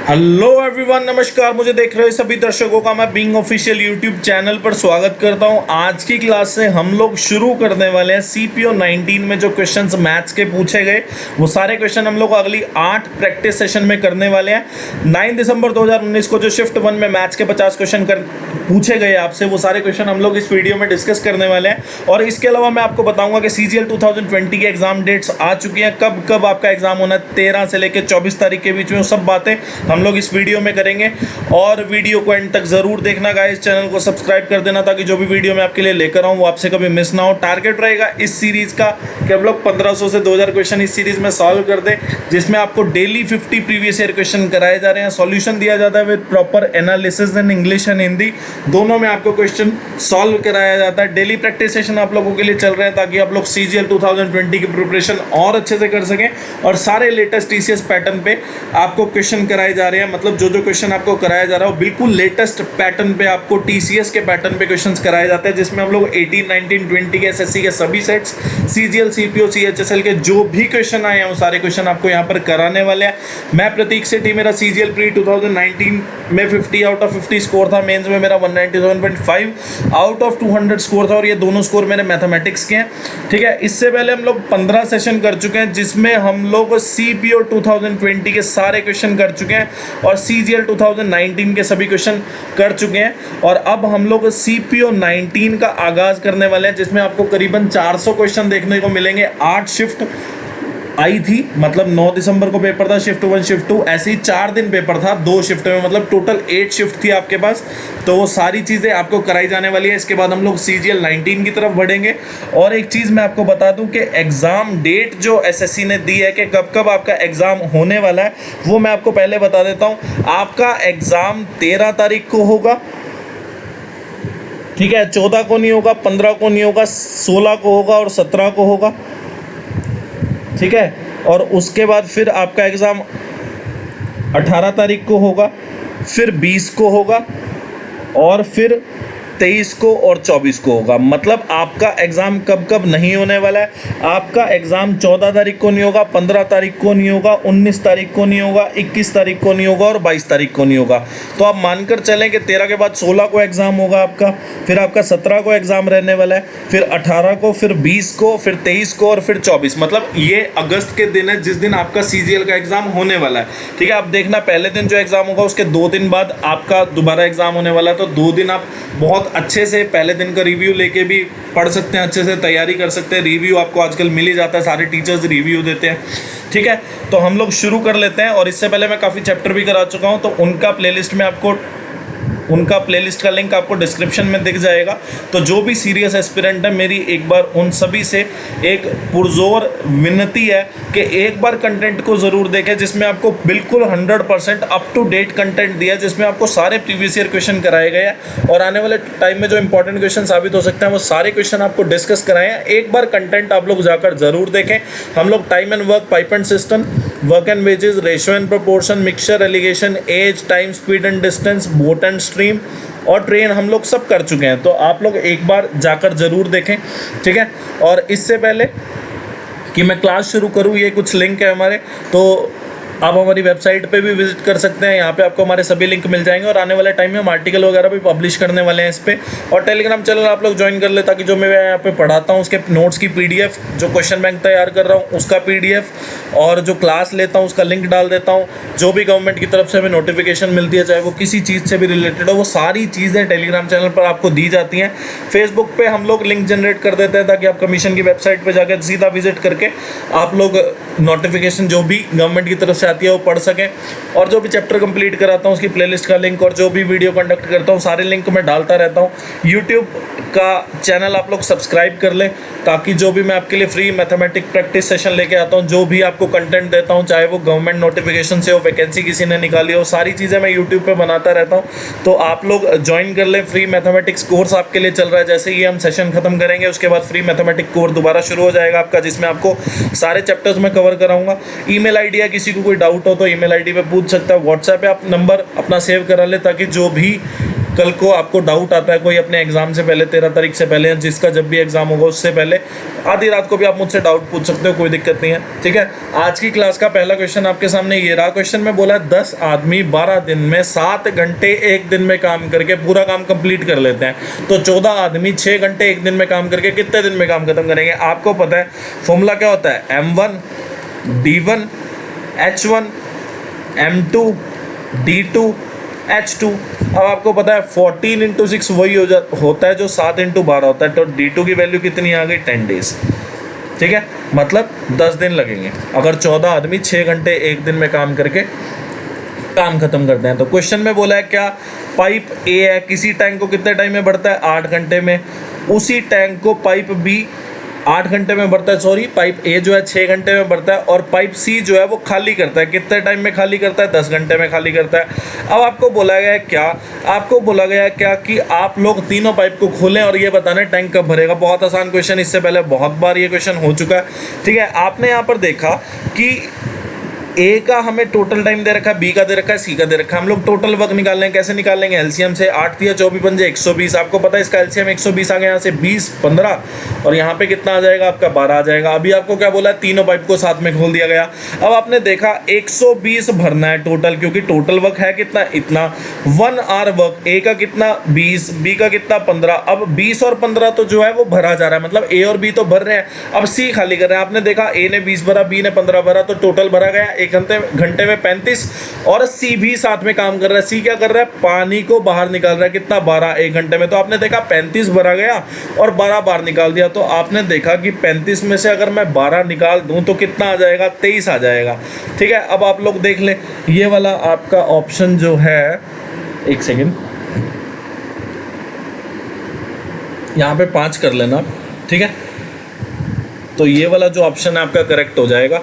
Hello everyone, नमस्कार। मुझे देख रहे सभी दर्शकों का मैं बिंग ऑफिशियल यूट्यूब चैनल पर स्वागत करता हूं। आज की क्लास से हम लोग शुरू करने वाले हैं सीपीओ 19 में जो क्वेश्चंस मैथ्स के पूछे गए वो सारे क्वेश्चन हम लोग अगली 8 प्रैक्टिस सेशन में करने वाले हैं। 9 दिसंबर 2019 को जो शिफ्ट 1 में मैथ्स के 50 क्वेश्चन पूछे गए आपसे, वो सारे क्वेश्चन हम लोग इस वीडियो में डिस्कस करने वाले हैं। और इसके अलावा मैं आपको बताऊंगा कि सीजीएल 2020 के एग्जाम डेट्स आ चुकी हैं, कब कब आपका एग्जाम होना है, 13 से लेकर 24 तारीख के बीच में, वो सब बातें हम लोग इस वीडियो में करेंगे। और वीडियो को एंड तक जरूर देखना गाइस, चैनल को सब्सक्राइब कर देना ताकि जो भी वीडियो मैं आपके लिए लेकर आऊँ वो आपसे कभी मिस ना हो। टारगेट रहेगा इस सीरीज का कि हम लोग 1500 से 2000 क्वेश्चन इस सीरीज में सॉल्व कर दें, जिसमें आपको डेली 50 प्रीवियस ईयर क्वेश्चन कराए जा रहे हैं। सॉल्यूशन दिया जाता है with proper analysis in English and Hindi, दोनों में आपको क्वेश्चन सॉल्व कराया जाता है। डेली प्रैक्टिस सेशन आप लोगों के लिए चल रहे हैं ताकि आप लोग सीजीएल 2020 की प्रिपरेशन और अच्छे से कर सकें। और सारे लेटेस्ट टीसीएस पैटर्न पे आपको क्वेश्चन कराए जा रहे हैं, मतलब जो क्वेश्चन आपको कराया जा रहा है वो बिल्कुल लेटेस्ट पैटर्न पे, आपको टीसीएस के पैटर्न पे क्वेश्चंस कराए जाते हैं, जिसमें हम लोग 18, 19, 20 के एसएससी के सभी सेट्स, सीजीएल, सीपीओ, सीएचएसएल के जो भी क्वेश्चन आए हैं वो सारे क्वेश्चन आपको यहाँ पर कराने वाले हैं। मैं प्रतीक सेठी, मेरा सीजीएल प्री 2019 में 50 आउट ऑफ 50 स्कोर था, मेंस में मेरा 197.5 आउट ऑफ 200 स्कोर था, और ये दोनों स्कोर मेरे मैथमेटिक्स के हैं। ठीक है, इससे पहले हम लोग 15 सेशन कर चुके हैं, जिसमें हम लोग सीपीओ 2020 के सारे क्वेश्चन कर चुके हैं और सीजीएल 2019 के सभी क्वेश्चन कर चुके हैं। और अब हम लोग सीपीओ 19 का आगाज करने वाले हैं, जिसमें आपको करीबन 400 क्वेश्चन देखने को मिलेंगे। 8 शिफ्ट आई थी, मतलब 9 दिसंबर को पेपर था, शिफ्ट 1 शिफ्ट 2, ऐसे ही 4 दिन पेपर था 2 शिफ्ट में, मतलब टोटल 8 शिफ्ट थी आपके पास। तो वो सारी चीज़ें आपको कराई जाने वाली है। इसके बाद हम लोग सीजीएल 19 की तरफ बढ़ेंगे। और एक चीज़ मैं आपको बता दूं कि एग्ज़ाम डेट जो एसएससी ने दी है कि कब कब आपका एग्ज़ाम होने वाला है, वो मैं आपको पहले बता देता हूँ। आपका एग्ज़ाम 13 तारीख को होगा, ठीक है, 14 को नहीं होगा, 15 को नहीं होगा, 16 को होगा और 17 को होगा, ठीक है। और उसके बाद फिर आपका एग्ज़ाम 18 तारीख को होगा, फिर 20 को होगा, और फिर 23 को और 24 को होगा। मतलब आपका एग्ज़ाम कब कब नहीं होने वाला है। आपका एग्ज़ाम 14 तारीख को नहीं होगा, 15 तारीख को नहीं होगा, 19 तारीख को नहीं होगा, 21 तारीख को नहीं होगा और 22 तारीख को नहीं होगा। तो आप मानकर चलें कि 13 के बाद 16 को एग्ज़ाम होगा आपका, फिर आपका 17 को एग्ज़ाम रहने वाला है, फिर 18 को, फिर 20 को, फिर 23 को और फिर 24। मतलब ये अगस्त के दिन है जिस दिन आपका सीजीएल का एग्ज़ाम होने वाला है। ठीक है, आप देखना पहले दिन जो एग्ज़ाम होगा उसके 2 दिन बाद आपका दोबारा एग्ज़ाम होने वाला है। तो 2 दिन आप बहुत अच्छे से पहले दिन का रिव्यू लेके भी पढ़ सकते हैं, अच्छे से तैयारी कर सकते हैं। रिव्यू आपको आजकल मिल ही जाता है, सारे टीचर्स रिव्यू देते हैं। ठीक है, तो हम लोग शुरू कर लेते हैं। और इससे पहले मैं काफ़ी चैप्टर भी करा चुका हूँ, तो उनका प्लेलिस्ट का लिंक आपको डिस्क्रिप्शन में दिख जाएगा। तो जो भी सीरियस एस्पिरेंट है, मेरी एक बार उन सभी से एक पुरजोर विनती है कि एक बार कंटेंट को ज़रूर देखें, जिसमें आपको बिल्कुल 100% अप टू डेट कंटेंट दिया है, जिसमें आपको सारे प्रीवियस ईयर क्वेश्चन कराए गए हैं और आने वाले टाइम में जो इंपॉर्टेंट क्वेश्चन साबित हो सकते हैं वो सारे क्वेश्चन आपको डिस्कस कराए हैं। एक बार कंटेंट आप लोग जाकर ज़रूर देखें। हम लोग time and work, pipe and cistern, work and wages, ratio and proportion, mixture, alligation, age, time, speed and distance, boat and stream और ट्रेन हम लोग सब कर चुके हैं। तो आप लोग एक बार जाकर ज़रूर देखें, ठीक है। और इससे पहले कि मैं क्लास शुरू करूँ, ये कुछ लिंक है हमारे, तो आप हमारी वेबसाइट पे भी विजिट कर सकते हैं। यहाँ पे आपको हमारे सभी लिंक मिल जाएंगे और आने वाले टाइम में हम आर्टिकल वगैरह भी पब्लिश करने वाले हैं इस पे। और टेलीग्राम चैनल आप लोग ज्वाइन कर ले, ताकि जो मैं यहाँ पे पढ़ाता हूँ उसके नोट्स की पीडीएफ, जो क्वेश्चन बैंक तैयार कर रहा हूँ उसका पीडीएफ, और जो क्लास लेता हूँ उसका लिंक डाल देता हूँ। जो भी गवर्नमेंट की तरफ से हमें नोटिफिकेशन मिलती है, चाहे वो किसी चीज़ से भी रिलेटेड हो, वो सारी चीज़ें टेलीग्राम चैनल पर आपको दी जाती हैं। फेसबुक पे हम लोग लिंक जनरेट कर देते हैं ताकि आप कमीशन की वेबसाइट पर जाकर सीधा विजिट करके आप लोग नोटिफिकेशन जो भी गवर्नमेंट की तरफ से आती है वो पढ़ सकें। और जो भी चैप्टर कंप्लीट कराता हूँ उसकी प्लेलिस्ट का लिंक और जो भी वीडियो कंडक्ट करता हूँ सारे लिंक मैं डालता रहता हूँ। यूट्यूब का चैनल आप लोग सब्सक्राइब कर लें, ताकि जो भी मैं आपके लिए फ्री मैथमेटिक्स प्रैक्टिस सेशन लेके आता हूँ, जो भी आपको कंटेंट देता हूँ, चाहे वो गवर्नमेंट नोटिफिकेशन से हो, वैकेंसी किसी ने निकाली हो, सारी चीज़ें मैं यूट्यूब पे बनाता रहता हूँ। तो आप लोग ज्वाइन कर लें। फ्री मैथमेटिक्स कोर्स आपके लिए चल रहा है, जैसे ही हम सेशन खत्म करेंगे उसके बाद फ्री मैथमेटिक्स कोर्स दोबारा शुरू हो जाएगा आपका, जिसमें आपको सारे चैप्टर्स में कवर कराऊंगा। ईमेल आईडी है, किसी को कोई डाउट हो तो ईमेल आईडी पे पूछ सकता है। व्हाट्सएप पे आप नंबर अपना सेव करा ले, ताकि जो भी कल को आपको डाउट आता है कोई अपने एग्जाम से पहले 13 तारीख से पहले, जिसका जब भी एग्जाम होगा उससे पहले, आधी रात को भी आप मुझसे डाउट पूछ सकते हो, कोई दिक्कत नहीं है। ठीक है, आज की क्लास का पहला क्वेश्चन आपके सामने ये रहा। क्वेश्चन में बोला 10 आदमी 12 दिन में 7 घंटे एक दिन में काम करके पूरा काम कंप्लीट कर लेते हैं, तो 14 आदमी 6 घंटे एक दिन में काम करके कितने दिन में काम खत्म करेंगे? आपको पता है फॉर्मूला क्या होता है, M1 D1 H1 M2 D2 H2। अब आपको पता है 14 × 6 वही होता है जो 7 × 12 होता है, तो D2 की वैल्यू कितनी आ गई? 10 डेज। ठीक है, मतलब 10 दिन लगेंगे अगर 14 आदमी 6 घंटे एक दिन में काम करके काम खत्म करते हैं। तो क्वेश्चन में बोला है क्या, पाइप ए है, किसी टैंक को कितने टाइम में भरता है? 8 घंटे में। उसी टैंक को पाइप बी 8 घंटे में भरता है, सॉरी पाइप ए जो है 6 घंटे में भरता है, और पाइप सी जो है वो खाली करता है, कितने टाइम में खाली करता है? 10 घंटे में खाली करता है। अब आपको बोला गया है क्या, आपको बोला गया है क्या कि आप लोग तीनों पाइप को खोलें और ये बताना टैंक कब भरेगा। बहुत आसान क्वेश्चन, इससे पहले बहुत बार ये क्वेश्चन हो चुका है। ठीक है, आपने यहाँ पर देखा कि ए का हमें टोटल टाइम दे रखा है, बी का दे रखा है, सी का दे रखा है। हम लोग टोटल वर्क निकाल लेंगे, कैसे निकाल लेंगे? एलसीएम से। 8 × 24 = 120। आपको पता है इसका एलसीएम 120 आ गया, यहाँ से 20 15 और यहाँ पे कितना आ जाएगा आपका? 12 आ जाएगा। अभी आपको क्या बोला है, तीनों पाइप को साथ में खोल दिया गया। अब आपने देखा 120 भरना है टोटल, क्योंकि टोटल वर्क है कितना? इतना। 1 आवर वर्क, ए का कितना? 20, बी का कितना? 15। अब 20 और 15 तो जो है वो भरा जा रहा है, मतलब ए और बी तो भर रहे हैं, अब सी खाली कर रहे हैं। आपने देखा ए ने 20 भरा, बी ने 15 भरा, तो टोटल भरा गया एक घंटे में 35। और सी भी साथ में काम कर रहा है। सी क्या कर रहा है? पानी को बाहर निकाल रहा है, कितना? 12 एक घंटे में। तो आपने देखा 35 भरा गया और 12 बाहर निकाल दिया, तो आपने देखा कि 35 में से अगर मैं 12 निकाल दूं तो कितना आ जाएगा? 23 आ जाएगा। ठीक है, अब आप लोग देख ले, ये वाला आपका ऑप्शन जो है, एक सेकेंड, यहाँ पे 5 कर लेना। ठीक है, तो ये वाला जो ऑप्शन है आपका करेक्ट हो जाएगा,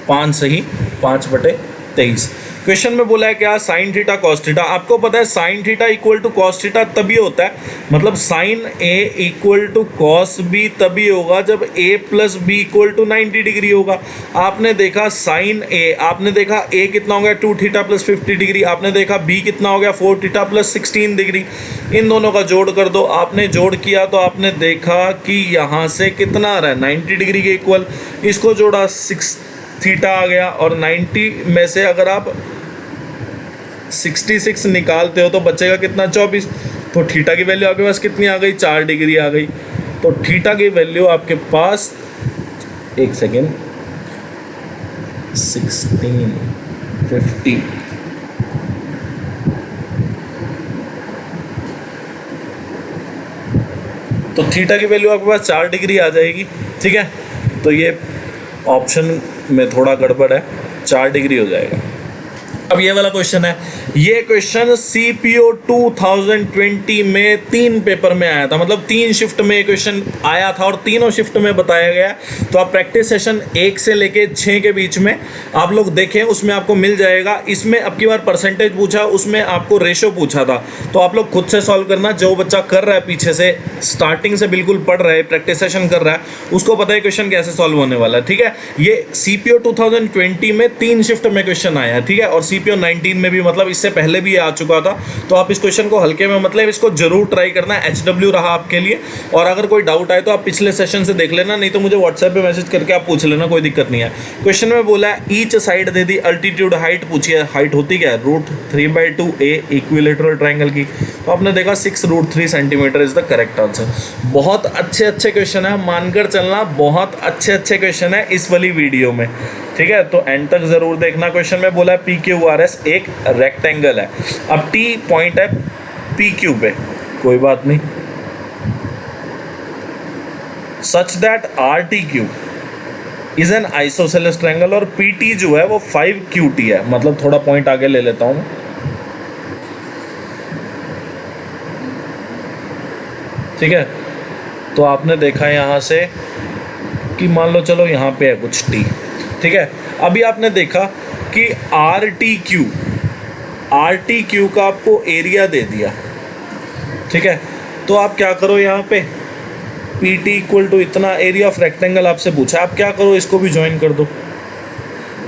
5 सही, 5/23। क्वेश्चन में बोला है क्या, साइन थीटा कॉस थीटा। आपको पता है sine theta equal to cos theta तभी होता है, मतलब sine A equal to cos B तभी होगा जब a + b = 90 डिग्री होगा। आपने देखा साइन ए, आपने देखा a कितना हो गया? 2 थीटा + 50 डिग्री। आपने देखा b कितना हो गया? 4 थीटा + 16 डिग्री। इन दोनों का जोड़ कर दो। आपने जोड़ किया तो आपने देखा कि यहाँ से कितना आ रहा है? 90 डिग्री के इक्वल। इसको जोड़ा 6 थीटा आ गया, और 90 में से अगर आप 66 निकालते हो तो बचेगा कितना? 24। तो थीटा की वैल्यू आपके पास कितनी आ गई? 4 डिग्री आ गई। तो थीटा की वैल्यू आपके पास, एक सेकेंड, 1650 तो थीटा की वैल्यू आपके पास 4 डिग्री आ जाएगी। ठीक है, तो ये ऑप्शन में थोड़ा गड़बड़ है, 4 डिग्री हो जाएगा। अब ये वाला क्वेश्चन है, ये क्वेश्चन CPO 2020 में 3 पेपर में आया था, मतलब 3 शिफ्ट में क्वेश्चन आया था और तीनों शिफ्ट में बताया गया। तो आप प्रैक्टिस सेशन 1 से लेके 6 के बीच में आप लोग देखें, उसमें आपको मिल जाएगा। इसमें अब की बार परसेंटेज पूछा, उसमें आपको रेशो पूछा था, तो आप लोग खुद से सॉल्व करना। जो बच्चा कर रहा है पीछे से, स्टार्टिंग से बिल्कुल पढ़ रहा है, प्रैक्टिस सेशन कर रहा है, उसको पता है क्वेश्चन कैसे सॉल्व होने वाला है। ठीक है, ये CPO 2020 में 3 शिफ्ट में क्वेश्चन आया है। ठीक है, और CPO 19 में भी, मतलब इससे पहले भी आ चुका था। तो आप इस क्वेश्चन को हल्के में, मतलब इसको जरूर ट्राई करना। HW रहा आपके लिए, और अगर कोई डाउट आए तो आप पिछले सेशन से देख लेना, नहीं तो मुझे व्हाट्सएप पे मैसेज करके आप पूछ लेना, कोई दिक्कत नहीं है। क्वेश्चन में बोला है ईच साइड दे दी अल्टीट्यूड हाइट पूछी है। हाइट होती क्या है? √3/2a इक्विलेटरल ट्राइंगल की। तो आपने देखा 6√3 centimetre is the correct answer. बहुत अच्छे क्वेश्चन है, मानकर चलना, बहुत अच्छे क्वेश्चन है इस वाली वीडियो में। ठीक है, तो एंड तक जरूर देखना। क्वेश्चन में बोला है PQRS एक रेक्टेंगल है। अब T पॉइंट है PQ पे, कोई बात नहीं, such that RTQ is an isosceles triangle, और PT जो है वो 5QT है। मतलब थोड़ा पॉइंट आगे ले लेता हूं, ठीक है। तो आपने देखा यहाँ से कि मान लो चलो यहाँ पे है कुछ T, ठीक है। अभी आपने देखा कि RTQ का आपको एरिया दे दिया, ठीक है। तो आप क्या करो, यहाँ पे PT इक्वल टू इतना एरिया ऑफ रेक्टेंगल आपसे पूछा, आप क्या करो, इसको भी ज्वाइन कर दो।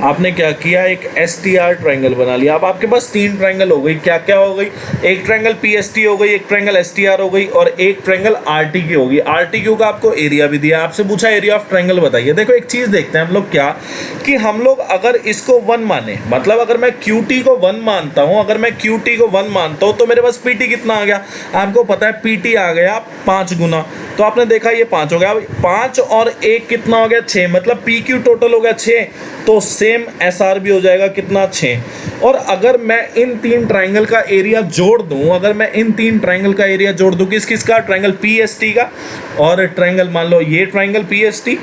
आपने क्या किया, एक एस टी आर ट्राइंगल बना लिया। अब आपके पास 3 ट्राइंगल हो गई, क्या क्या हो गई, एक ट्राइंगल पी एस टी हो गई, एक ट्राइंगल एस टी आर हो गई और एक ट्राइंगल आर टी क्यू होगी। आर टी क्यू का आपको एरिया भी दिया, आपसे पूछा एरिया ऑफ ट्राइंगल बताइए। देखो एक चीज़ देखते हैं हम लोग, क्या कि हम लोग अगर इसको 1 माने, मतलब अगर मैं क्यू टी को 1 मानता हूँ, अगर मैं क्यू टी को 1 मानता हूँ तो मेरे पास पी टी कितना आ गया, आपको पता है पी टी आ गया 5 गुना। तो आपने देखा ये 5 हो गया। अब 5 और 1 कितना हो गया, 6, मतलब पी क्यू टोटल हो गया 6, तो सेम एस आर भी हो जाएगा कितना, 6। और अगर मैं इन 3 ट्राइंगल का एरिया जोड़ दूं, अगर मैं इन 3 ट्राइंगल का एरिया जोड़ दूं, किस किस का, ट्राइंगल पी एस टी का और ट्राइंगल मान लो ये triangle P S T,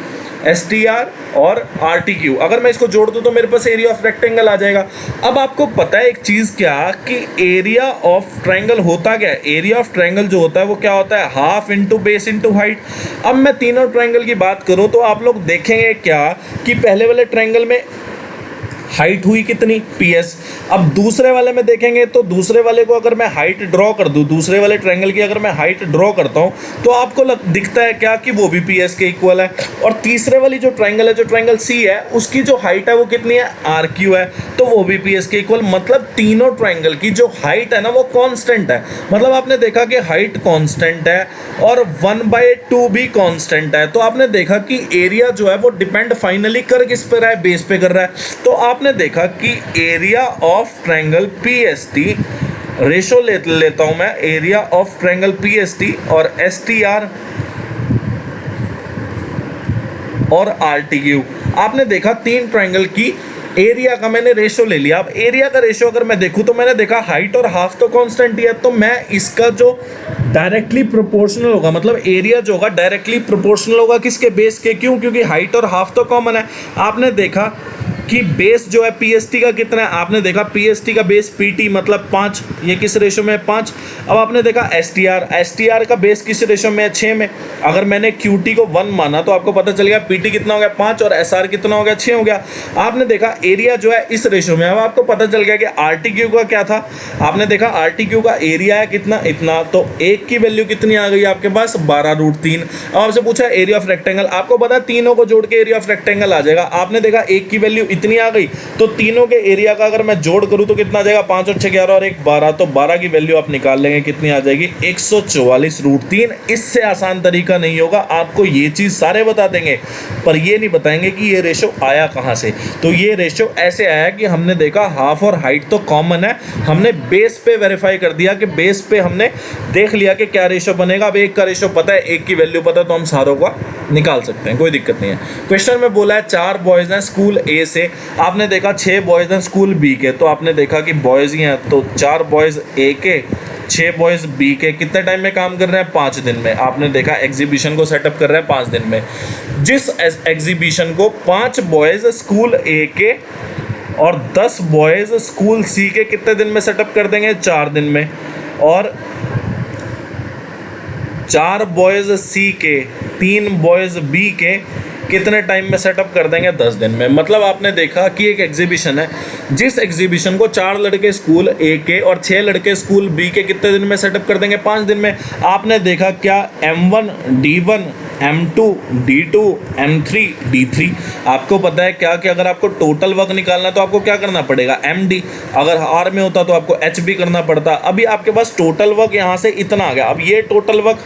S T R और आर टी क्यू, अगर मैं इसको जोड़ दूं तो मेरे पास एरिया ऑफ रेक्टेंगल आ जाएगा। अब आपको पता है एक चीज़ क्या, कि एरिया ऑफ ट्राइंगल होता क्या है, एरिया ऑफ ट्राइंगल जो होता है वो क्या होता है, half into base into height. अब मैं तीनों ट्राइंगल की बात करूं तो आप लोग देखेंगे क्या कि पहले वाले ट्राइंगल में हाइट हुई कितनी, PS। अब दूसरे वाले में देखेंगे तो दूसरे वाले को अगर मैं हाइट ड्रॉ कर दूं, दूसरे वाले ट्रायंगल की अगर मैं हाइट ड्रॉ करता हूं तो आपको दिखता है क्या कि वो भी PS के इक्वल है। और तीसरे वाली जो ट्रायंगल है, जो ट्रायंगल C है, उसकी जो हाइट है वो कितनी है, RQ है, तो वो भी PS के इक्वल। मतलब तीनों ट्रायंगल की जो हाइट है ना वो कांस्टेंट है। मतलब आपने देखा कि हाइट कांस्टेंट है और 1/2 भी कांस्टेंट है। तो आपने देखा कि एरिया जो है वो डिपेंड फाइनली कर किस पर है, बेस पे कर रहा है। तो आपने देखा कि area of triangle PST, ratio लेता हूं मैं, एरिया ऑफ ट्रायंगल PST और STR और RTQ, आपने देखा 3 ट्रायंगल की एरिया का मैंने रेशो ले लिया। अब एरिया का रेशो अगर मैं देखूं तो मैंने देखा हाइट और हाफ तो कांस्टेंट ही है, तो मैं इसका जो डायरेक्टली प्रोपोर्शनल होगा, मतलब एरिया जो होगा डायरेक्टली प्रोपोर्शनल होगा किसके, बेस के। क्यों, क्योंकि हाइट और हाफ तो कॉमन है। आपने देखा कि बेस जो है PST का कितना है, आपने देखा PST का बेस PT मतलब 5, ये किस रेशो में है, 5। अब आपने देखा STR का बेस किस रेशो में है, 6 में। अगर मैंने QT को 1 माना तो आपको पता चल गया PT कितना हो गया, 5, और SR कितना हो गया, 6 हो गया। आपने देखा एरिया जो है इस रेशो में। अब आपको पता चल गया कि RTQ का क्या था, आपने देखा RTQ का एरिया है कितना, इतना, तो 1 की वैल्यू कितनी आ गई आपके पास, 12√3। अब आपसे पूछा एरिया ऑफ रेक्टेंगल, आपको पता तीनों को जोड़ के एरिया ऑफ रेक्टेंगल आ जाएगा। आपने देखा 1 की वैल्यू इतनी आ गई, तो तीनों के एरिया का अगर मैं जोड़ करूं तो कितना आ जाएगा, 5 और 6 11 और 1 12, तो 12 की वैल्यू आप निकाल लेंगे, कितनी आ जाएगी, 144√3। इससे आसान तरीका नहीं होगा, आपको ये चीज़ सारे बता देंगे पर ये नहीं बताएंगे कि ये रेशो आया कहाँ से। तो ये रेशो ऐसे आया कि हमने देखा हाफ और हाइट तो कॉमन है, हमने बेस पे वेरीफाई कर दिया कि बेस पे हमने देख लिया कि क्या रेशो बनेगा। अब 1 का रेशो पता है, 1 की वैल्यू पता है, तो हम सारों का निकाल सकते हैं, कोई दिक्कत नहीं है। क्वेश्चन में बोला है 4 बॉयज़ हैं स्कूल A से, आपने देखा 6 बॉयज़ हैं स्कूल B के, तो आपने देखा कि बॉयज़ ही हैं, तो 4 बॉयज़ A के, 6 बॉयज़ B के, कितने टाइम में काम कर रहे हैं, 5 दिन में। आपने देखा एग्जीबिशन को सेटअप कर रहे हैं 5 दिन में। जिस एग्जीबिशन को 5 बॉयज़ स्कूल A के और 10 बॉयज़ स्कूल C के कितने दिन में सेटअप कर देंगे, 4 दिन में। और 4 बॉयज़ C के, 3 बॉयज़ B के कितने टाइम में सेटअप कर देंगे, 10 दिन में। मतलब आपने देखा कि एक एग्जीबिशन है, जिस एग्जीबिशन को 4 लड़के स्कूल A के और 6 लड़के स्कूल B के कितने दिन में सेटअप कर देंगे, 5 दिन में। आपने देखा क्या M1 D1 M2 D2 M3 D3। आपको पता है क्या कि अगर आपको टोटल वर्क निकालना तो आपको क्या करना पड़ेगा, MD। अगर R में होता तो आपको HB करना पड़ता। अभी आपके पास टोटल वर्क यहाँ से इतना आ गया। अब ये टोटल वर्क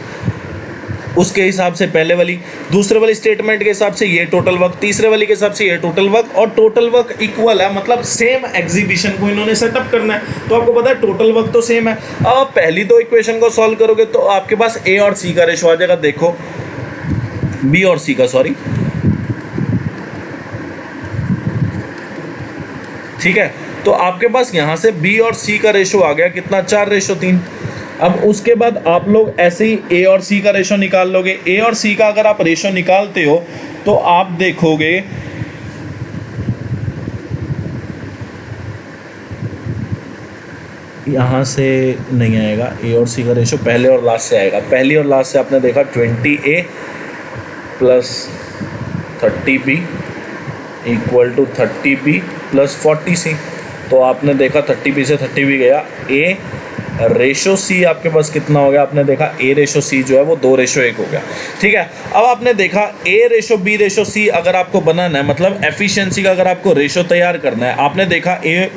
उसके हिसाब से पहले वाली, दूसरे वाली स्टेटमेंट के हिसाब से ये टोटल वर्क, तीसरे वाली के हिसाब से ये टोटल वर्क, और टोटल वर्क इक्वल है, मतलब सेम एग्जीबिशन को इन्होंने सेटअप करना है। तो आपको पता है टोटल वर्क तो सेम है। अब पहली 2 इक्वेशन को सॉल्व करोगे तो आपके पास A और C का रेशो आ जाएगा। देखो B और C का, सॉरी, ठीक है। तो आपके पास यहाँ से B और C का रेशो आ गया कितना, 4:3। अब उसके बाद आप लोग ऐसे ही A और C का रेशो निकाल लोगे। A और C का अगर आप रेशो निकालते हो तो आप देखोगे यहाँ से नहीं आएगा। A और C का रेशो पहले और लास्ट से आएगा। पहली और लास्ट से आपने देखा 20A plus 30B equal to 30B plus 40C। तो आपने देखा 30B से 30B गया, A रेशो सी आपके पास कितना हो गया, आपने देखा ए रेशो सी जो है वो 2:1 हो गया। ठीक है, अब आपने देखा ए रेशो बी रेशो सी अगर आपको बनाना है, मतलब एफिशिएंसी का अगर आपको रेशो तैयार करना है, आपने देखा ए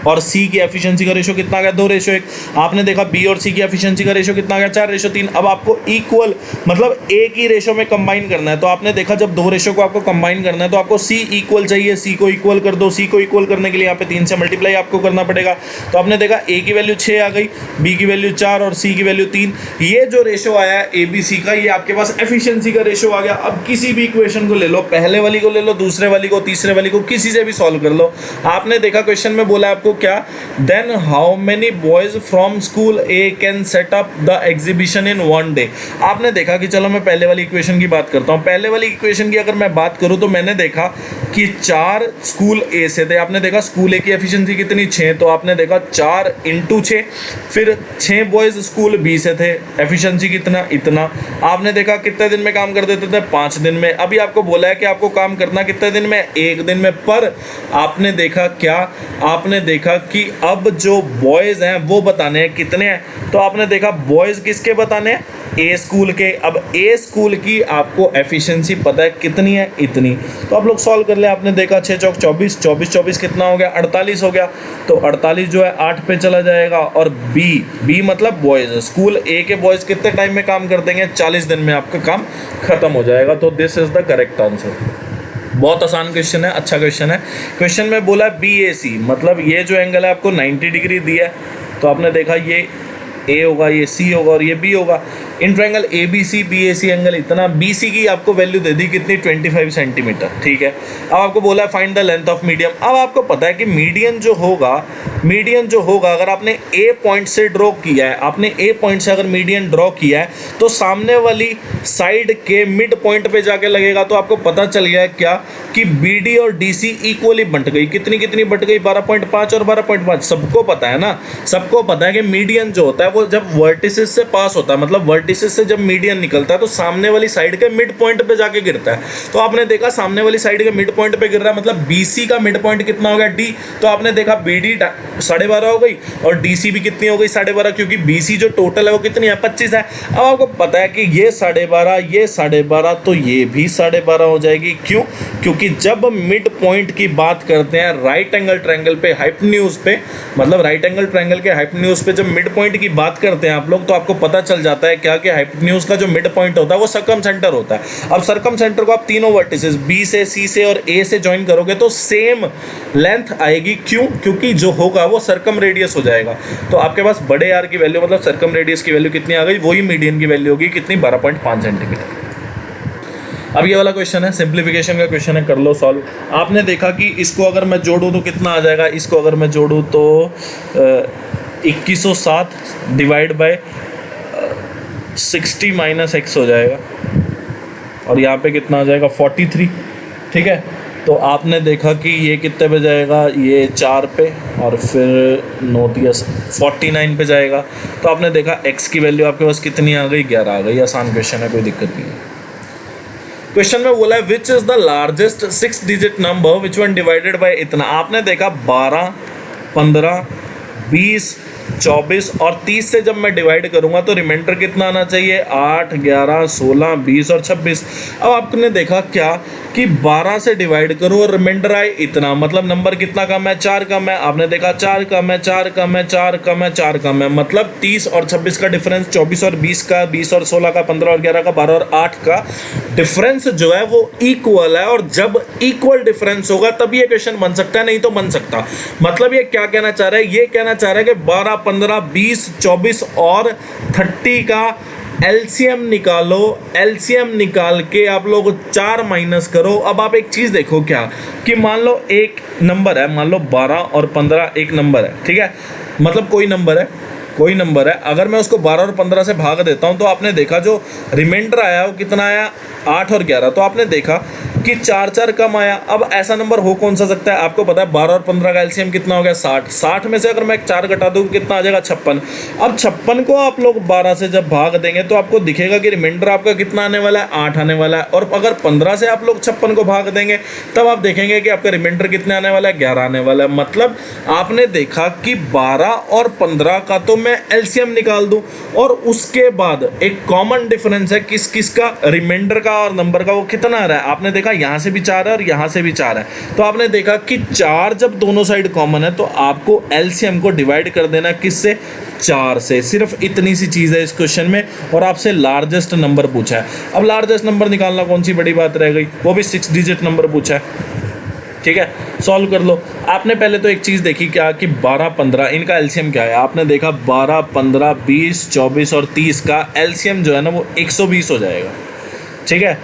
और सी की एफिशिएंसी का रेशो कितना आ गया, 2:1। आपने देखा बी और सी की एफिशिएंसी का रेशो कितना आ गया, 4:3। अब आपको इक्वल मतलब एक ही रेशो में कंबाइन करना है, तो आपने देखा जब 2 रेशो को आपको कंबाइन करना है तो आपको सी इक्वल चाहिए, सी को इक्वल कर दो। सी को इक्वल करने के लिए यहाँ पे 3 से मल्टीप्लाई आपको करना पड़ेगा। तो आपने देखा ए की वैल्यू 6 आ गई, बी की वैल्यू 4 और सी की वैल्यू 3। ये जो रेशो आया ए बी सी का, ये आपके पास एफिशिएंसी का रेशो आ गया। अब किसी भी इक्वेशन को ले लो, पहले वाली को ले लो, दूसरे वाली को, तीसरे वाली को, किसी से भी सॉल्व कर लो। आपने देखा क्वेश्चन में बोला आपको क्या, then how many boys from school A can set up the exhibition in one day। आपने देखा कि चलो मैं पहले वाली इक्वेशन की बात करता हूँ। पहले वाली इक्वेशन की अगर मैं बात करूँ तो मैंने देखा कि 4 स्कूल ए से थे। आपने देखा स्कूल ए की एफिशिएंसी कितनी, 6, तो आपने देखा 4 × 6, फिर 6 बॉयज़ स्कूल बी से थे, एफिशिएंसी कितना, इतना। आपने देखा कितने दिन में काम कर देते थे, 5 दिन में। अभी आपको बोला है कि आपको काम करना कितने दिन में, 1 दिन में। पर आपने देखा क्या, आपने देखा कि अब जो बॉयज़ हैं वो बताने हैं कितने हैं, तो आपने देखा बॉयज़ किसके बताने हैं, ए स्कूल के। अब ए स्कूल की आपको एफिशिएंसी पता है कितनी है, इतनी। तो आप लोग सॉल्व कर ले। आपने देखा 6 चौक 24, 24 24 कितना हो गया, 48 हो गया। तो 48 जो है 8 पे चला जाएगा। और बी मतलब बॉयज़, स्कूल ए के बॉयज़ कितने टाइम में काम कर देंगे, 40 दिन में आपका काम खत्म हो जाएगा। तो this is the correct answer. बहुत आसान क्वेश्चन है, अच्छा क्वेश्चन है। क्वेश्चन में बोला BAC, मतलब ये जो एंगल है आपको 90 डिग्री दिया है, तो आपने देखा ये ए होगा, ये सी होगा और ये बी होगा। In triangle ABC BAC angle इतना, BC की आपको वैल्यू दे दी कितनी, 25 सेंटीमीटर। ठीक है, अब आपको बोला है find the length of medium. अब आपको पता है कि मीडियन जो होगा अगर आपने ए पॉइंट से ड्रॉ किया है, आपने ए पॉइंट से अगर मीडियन ड्रॉ किया है तो सामने वाली साइड के मिड पॉइंट पे जाके लगेगा। तो आपको पता चल गया है क्या कि BD और DC इक्वली बंट गई। कितनी कितनी बंट गई, 12.5 और 12.5। सबको पता है ना, सबको पता है कि मीडियन जो होता है वो जब वर्टिसेस से पास होता है, मतलब वर्टिसेस से जब मीडियन निकलता है तो सामने वाली साइड के मिड पॉइंट पे जाके गिरता है। तो आपने देखा सामने वाली साइड के मिड पॉइंट पे गिर रहा है, मतलब BC का मिड पॉइंट कितना हो गया, D। तो आपने देखा BD 12.5 हो गई और DC भी कितनी हो गई, 12.5, क्योंकि BC जो टोटल है वो कितनी है, 25 है। अब आपको पता है कि ये 12.5, ये 12.5, तो ये भी 12.5 हो जाएगी। क्यों, क्योंकि जब मिड पॉइंट की बात करते हैं राइट एंगल ट्रायंगल पे, हाइपोटेन्यूज पे, मतलब राइट एंगल ट्रायंगल के हाइपोटेन्यूज पे जब मिड पॉइंट की बात करते हैं आप लोग, तो आपको पता चल जाता है क्या कि हाइपोटेन्यूज का जो मिड पॉइंट होता है वो सर्कम सेंटर होता है। अब सर्कम सेंटर को आप तीनों वर्टिसेस B से, C से और A से ज्वाइन करोगे तो सेम लेंथ आएगी। क्यों, क्योंकि जो होगा वो सर्कम रेडियस हो जाएगा। तो आपके पास बड़े R की वैल्यू मतलब सर्कम रेडियस की वैल्यू कितनी आ गई, वही मीडियन की वैल्यू होगी कितनी, 12.5 सेंटीमीटर। अब ये वाला क्वेश्चन है, सिंप्लीफिकेशन का क्वेश्चन है, कर लो सॉल्व। आपने देखा कि इसको अगर मैं जोड़ूँ तो कितना आ जाएगा, इसको अगर मैं जोड़ूँ तो 2107 डिवाइड बाय 60 - x हो जाएगा और यहाँ पे कितना आ जाएगा, 43। ठीक है, तो आपने देखा कि ये कितने पे जाएगा, ये 4 पे और फिर 49 पे जाएगा। तो आपने देखा x की वैल्यू आपके पास कितनी आ गई, 11 आ गई। आसान क्वेश्चन है, कोई दिक्कत नहीं है। क्वेश्चन में बोला है which is the largest 6 digit number which one divided by इतना। आपने देखा 12, 15, 20, 24 और 30 से जब मैं डिवाइड करूंगा तो रिमाइंडर कितना आना चाहिए, 8, 11, 16, 20 और 26। अब आपने देखा क्या कि 12 से डिवाइड करो और रिमाइंडर आए इतना, मतलब नंबर कितना कम है, 4 कम है। आपने देखा 4 कम है, 4 कम है, 4 कम है, 4 कम है, मतलब 30 और 26 का डिफरेंस, 24 और 20 का, 20 और 16 का, 15 और 11 का, 12 और 8 का डिफरेंस जो है वो इक्वल है। और जब इक्वल डिफरेंस होगा तब ये क्वेश्चन बन सकता है, नहीं तो बन सकता। मतलब ये क्या कहना चाह रहा है, ये कहना चाह रहा है कि 12, 15, 20, 24 और 30 का एलसीएम निकालो। एलसीएम निकाल के आप लोग 4 माइनस करो। अब आप एक चीज़ देखो क्या कि मान लो एक नंबर है, मान लो 12 और 15 एक नंबर है, ठीक है, मतलब कोई नंबर है, अगर मैं उसको 12 और 15 से भाग देता हूं तो आपने देखा जो रिमाइंडर आया वो कितना आया, 8 और 11। तो आपने देखा कि 4 कम आया। अब ऐसा नंबर हो कौन सा सकता है, आपको पता है 12 और 15 का एलसीएम कितना हो गया 60। 60 में से अगर मैं 4 घटा दूँ कितना आ जाएगा 56। अब 56 को आप लोग 12 से जब भाग देंगे तो आपको दिखेगा कि रिमाइंडर आपका कितना आने वाला है, 8 आने वाला है। और अगर 15 से आप लोग 56 को भाग देंगे तब आप देखेंगे कि आपका रिमाइंडर कितने आने वाला है, 11 आने वाला है। मतलब आपने देखा कि 12 और 15 का तो मैं एलसीएम निकाल दूं और उसके बाद एक कॉमन डिफरेंस है किस किस का, रिमाइंडर का और नंबर का, वो कितना आ रहा है। आपने देखा यहाँ से भी 4 है और यहाँ से भी 4 है, तो आपने देखा कि 4 जब दोनों साइड कॉमन है तो आपको एलसीएम को डिवाइड कर देना किससे, 4 से। सिर्फ इतनी सी चीज़ है इस क्वेश्चन में और आपसे लार्जेस्ट नंबर पूछा है। अब लार्जेस्ट नंबर निकालना कौन सी बड़ी बात रह गई, वो भी 6 डिजिट नंबर पूछा है। ठीक है, सॉल्व कर लो। आपने पहले तो एक चीज़ देखी क्या कि 12, 15 इनका एलसीएम क्या है। आपने देखा 12, 15, 20, 24 और 30 का एलसीएम जो है ना वो 120 हो जाएगा। ठीक है,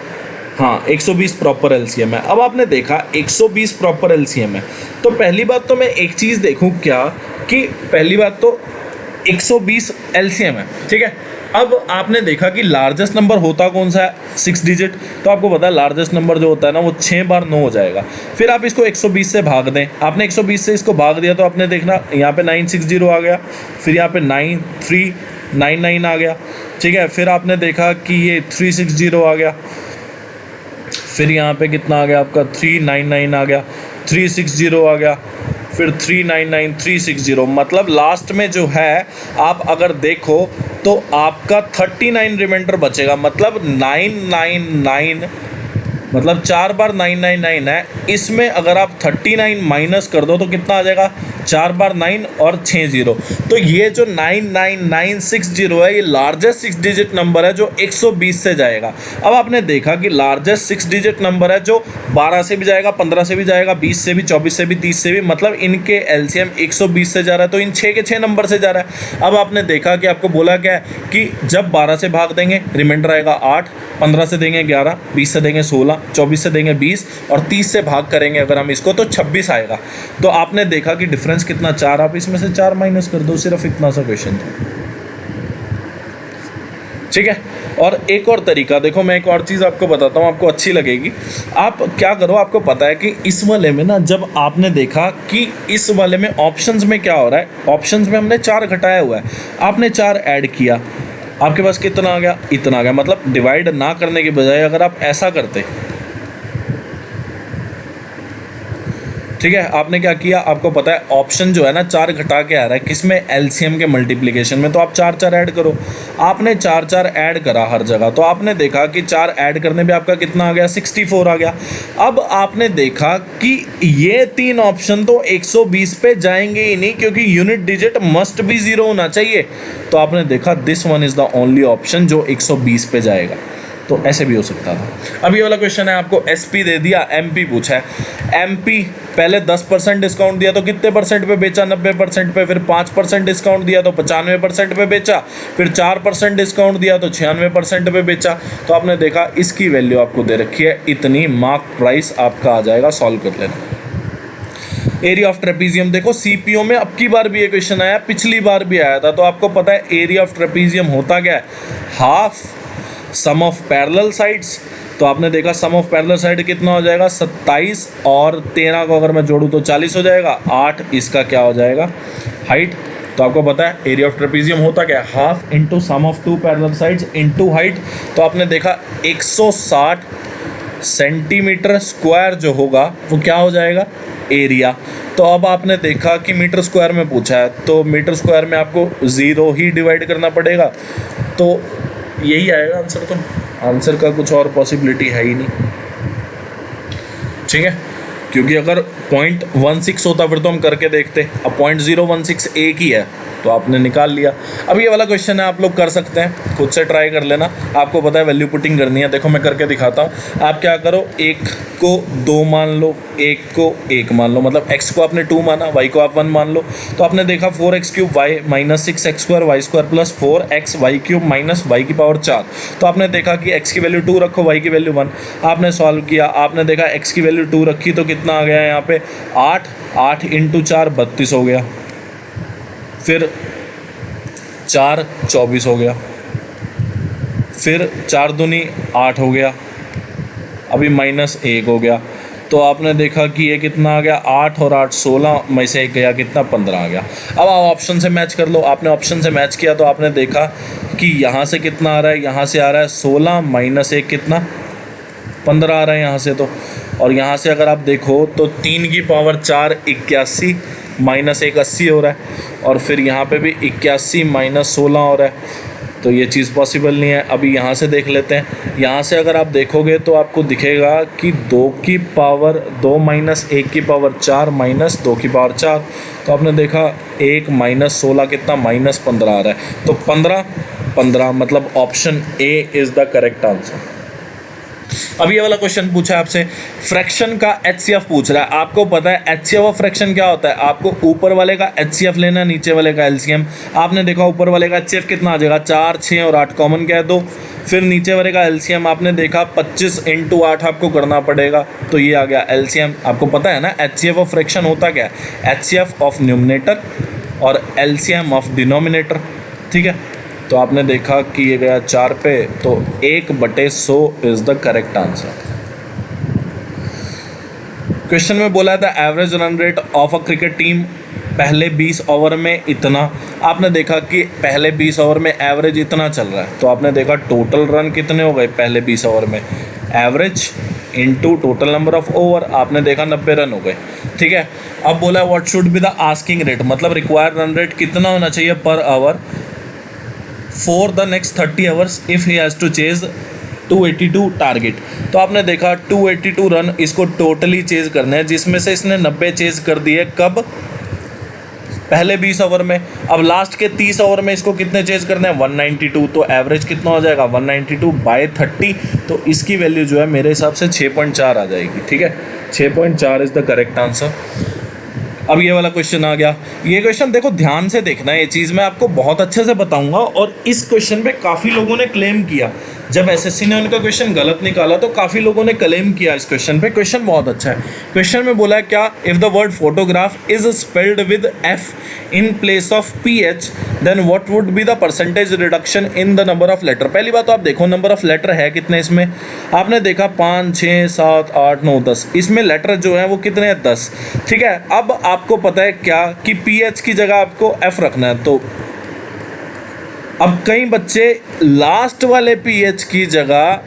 हाँ 120 प्रॉपर एलसीएम है। अब आपने देखा 120 प्रॉपर एलसीएम है, तो पहली बात तो मैं एक चीज़ देखूं क्या कि पहली बात तो 120 एलसीएम है। ठीक है, अब आपने देखा कि लार्जेस्ट नंबर होता कौन सा है, 6 डिजिट। तो आपको पता है लार्जेस्ट नंबर जो होता है ना वो 6 बार 9 हो जाएगा। फिर आप इसको 120 से भाग दें, आपने 120 से इसको भाग दिया तो आपने देखना यहाँ पे 960 आ गया, फिर यहाँ पे 9399 आ गया। ठीक है, फिर आपने देखा कि ये 360 आ गया, फिर यहाँ पे कितना आ गया आपका 399 आ गया, 360 आ गया, फिर 399 360। मतलब लास्ट में जो है आप अगर देखो तो आपका 39 रिमाइंडर बचेगा। मतलब 999 मतलब 4 बार 999 है, इसमें अगर आप 39 माइनस कर दो तो कितना आ जाएगा, 4 बार 9 और 6 0। तो ये जो 99960 है ये लार्जेस्ट 6 डिजिट नंबर है जो 120 से जाएगा। अब आपने देखा कि लार्जेस्ट 6 डिजिट नंबर है जो 12 से भी जाएगा, 15 से भी जाएगा, 20 से भी, 24 से भी, 30 से भी। मतलब इनके एलसीएम 120 से जा रहा है, तो इन 6 के 6 नंबर से जा रहा है। अब आपने देखा कि आपको बोला क्या है कि जब 12 से भाग देंगे रिमाइंडर आएगा 8, 15 से देंगे 11, 20 से देंगे 16, 24 से देंगे 20 और 30 से भाग करेंगे अगर हम इसको तो 26 आएगा। तो आपने देखा कि डिफरेंस कितना, 4। आप इसमें से 4 माइनस कर दो, सिर्फ इतना सा क्वेश्चन था। ठीक है, और एक और तरीका देखो, मैं एक और चीज़ आपको बताता हूँ, आपको अच्छी लगेगी। आप क्या करो, आपको पता है कि इस वाले में ना जब आपने देखा कि इस वाले में ऑप्शंस में क्या हो रहा है, ऑप्शंस में हमने 4 घटाया हुआ है, आपने 4 ऐड किया, आपके पास कितना आ गया, इतना आ गया। मतलब डिवाइड ना करने के बजाय अगर आप ऐसा करते, ठीक है, आपने क्या किया, आपको पता है ऑप्शन जो है ना 4 घटा के आ रहा है किसमें, एलसीएम के मल्टीप्लिकेशन में। तो आप 4 4 ऐड करो, आपने 4 4 ऐड करा हर जगह, तो आपने देखा कि 4 ऐड करने पे आपका कितना आ गया, 64 आ गया। अब आपने देखा कि ये 3 ऑप्शन तो 120 पे जाएंगे ही नहीं क्योंकि यूनिट डिजिट मस्ट बी 0 होना चाहिए। तो आपने देखा this one is the only option जो 120 पे जाएगा। तो ऐसे भी हो सकता था। अब ये वाला क्वेश्चन है, आपको एसपी दे दिया, एमपी पूछा है। एमपी पहले 10% डिस्काउंट दिया तो कितने परसेंट पे बेचा, 90% पे। फिर 5% डिस्काउंट दिया तो 95% पे बेचा। फिर 4% डिस्काउंट दिया तो 96% पे बेचा। तो आपने देखा इसकी वैल्यू आपको दे रखी है इतनी, मार्क प्राइस आपका आ जाएगा, सॉल्व कर लेना। एरिया ऑफ ट्रेपीजियम देखो, सीपीओ में अब की बार भी ये क्वेश्चन आया, पिछली बार भी आया था। तो आपको पता है एरिया ऑफ ट्रेपीजियम होता क्या है, half sum of parallel sides. तो आपने देखा सम ऑफ पैरेलल साइड कितना हो जाएगा, 27 और 13 को अगर मैं जोड़ूँ तो 40 हो जाएगा। 8 इसका क्या हो जाएगा, हाइट। तो आपको पता है एरिया ऑफ ट्रेपीजियम होता क्या है, half into sum of 2 parallel sides into height. तो आपने देखा 160 सेंटीमीटर स्क्वायर जो होगा वो क्या हो जाएगा, एरिया। तो अब आपने देखा कि मीटर स्क्वायर में पूछा है, तो मीटर स्क्वायर में आपको 0 ही डिवाइड करना पड़ेगा, तो यही आएगा आंसर। तो आंसर का कुछ और पॉसिबिलिटी है ही नहीं, ठीक है, क्योंकि अगर 0.16 होता फिर तो हम करके देखते। अब 0.016 एक ही है तो आपने निकाल लिया। अब ये वाला क्वेश्चन है, आप लोग कर सकते हैं, खुद से ट्राई कर लेना। आपको पता है वैल्यू पुटिंग करनी है, देखो मैं करके दिखाता हूँ। आप क्या करो, 1 को 2 मान लो, 1 को 1 मान लो, मतलब x को आपने 2 माना, y को आप 1 मान लो। तो आपने देखा 4x³ y minus 6x² y² plus 4x y³ minus y की पावर 4। तो आपने देखा कि x की वैल्यू 2 रखो, y की वैल्यू 1। आपने सॉल्व किया, आपने देखा x की वैल्यू 2 रखी तो कितना आ गया यहाँ पे 8 इंटू 4 32 हो गया। फिर 4 24 हो गया। फिर 4 दूनी 8 हो गया। अभी -1 हो गया, तो आपने देखा कि ये कितना आ गया 8 और 8 16 में से 1 गया, कितना 15 आ गया। अब आप ऑप्शन से मैच कर लो। आपने ऑप्शन से मैच किया तो आपने देखा कि यहाँ से कितना आ रहा है, यहाँ से आ रहा है 16 -1 कितना 15 आ रहा है यहाँ से तो। और यहाँ से अगर आप देखो तो 3 की पावर 4 81 -1 80 हो रहा है, और फिर यहाँ पे भी 81 -16 हो रहा है, तो ये चीज़ पॉसिबल नहीं है। अभी यहाँ से देख लेते हैं। यहाँ से अगर आप देखोगे तो आपको दिखेगा कि 2 की पावर 2 -1 की पावर 4 -2 की पावर 4, तो आपने देखा 1 -16 कितना -15 आ रहा है, तो 15 मतलब option A is the correct answer. अब ये वाला क्वेश्चन पूछा है आपसे, फ्रैक्शन का HCF पूछ रहा है। आपको पता है HCF ऑफ फ्रैक्शन क्या होता है, आपको ऊपर वाले का HCF लेना, नीचे वाले का LCM। आपने देखा ऊपर वाले का HCF कितना आ जाएगा, 4 6 और 8 कॉमन कह दो, फिर नीचे वाले का LCM आपने देखा 25 × 8 आपको करना पड़ेगा, तो ये आ गया LCM। आपको पता है ना HCF ऑफ फ्रैक्शन होता क्या है, HCF ऑफ न्यूमरेटर और LCM ऑफ डिनोमिनेटर, ठीक है। तो आपने देखा कि ये गया 4 पे, तो 1/100 is the correct answer. Question में बोला था average run rate of a cricket team पहले 20 ओवर में इतना। आपने देखा कि पहले 20 ओवर में एवरेज इतना चल रहा है, तो आपने देखा टोटल रन कितने हो गए पहले 20 ओवर में, average into total number of over, आपने देखा 90 रन हो गए, ठीक है। अब बोला what should be the asking rate, मतलब रिक्वायर्ड रन रेट कितना होना चाहिए per hour for the next 30 hours if he has to chase 282 target. तो आपने देखा 282 रन इसको टोटली चेज करने हैं, जिसमें से इसने 90 चेज कर दिए, कब, पहले 20 ओवर में। अब लास्ट के 30 ओवर में इसको कितने चेज करने हैं, 192, तो एवरेज कितना हो जाएगा 192/30, तो इसकी वैल्यू जो है मेरे हिसाब से 6.4 आ जाएगी, ठीक है। 6.4 इज़ द करेक्ट आंसर। अब ये वाला क्वेश्चन आ गया। ये क्वेश्चन देखो ध्यान से देखना है, ये चीज़ मैं आपको बहुत अच्छे से बताऊंगा। और इस क्वेश्चन पे काफ़ी लोगों ने क्लेम किया, जब एसएससी ने उनका क्वेश्चन गलत निकाला तो काफ़ी लोगों ने क्लेम किया इस क्वेश्चन पे। क्वेश्चन बहुत अच्छा है। क्वेश्चन में बोला है क्या, if the word photograph is spelled with F in place of PH then what would be the percentage reduction in the number of letter. पहली बात तो आप देखो नंबर ऑफ लेटर है कितने इसमें, आपने देखा 5 6 7 8 9 10, इसमें लेटर जो है वो कितने हैं 10, ठीक है। अब आपको पता है क्या कि PH की जगह आपको F रखना है, तो अब कई बच्चे लास्ट वाले PH की जगह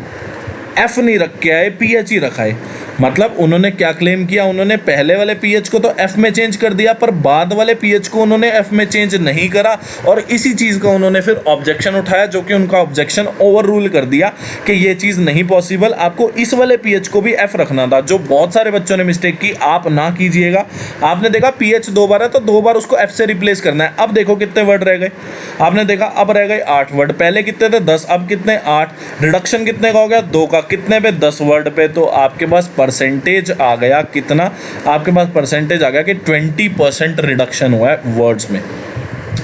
F नहीं रख के आए, PH ही रखा है। मतलब उन्होंने क्या क्लेम किया, उन्होंने पहले वाले PH को तो F में चेंज कर दिया, पर बाद वाले PH को उन्होंने F में चेंज नहीं करा, और इसी चीज़ का उन्होंने फिर ऑब्जेक्शन उठाया, जो कि उनका ऑब्जेक्शन ओवर रूल कर दिया कि ये चीज़ नहीं पॉसिबल, आपको इस वाले PH को भी F रखना था। जो बहुत सारे बच्चों ने मिस्टेक की, आप ना कीजिएगा। आपने देखा PH 2 बार है तो 2 बार उसको F से रिप्लेस करना है। अब देखो कितने वर्ड रह गए, आपने देखा अब रह गए 8 वर्ड, पहले कितने थे 10, अब कितने 8, रिडक्शन कितने का हो गया 2 का, कितने पे 10 वर्ड पे, तो आपके पास परसेंटेज आ गया कितना, आपके पास परसेंटेज आ गया कि 20% रिडक्शन हुआ है वर्ड्स में।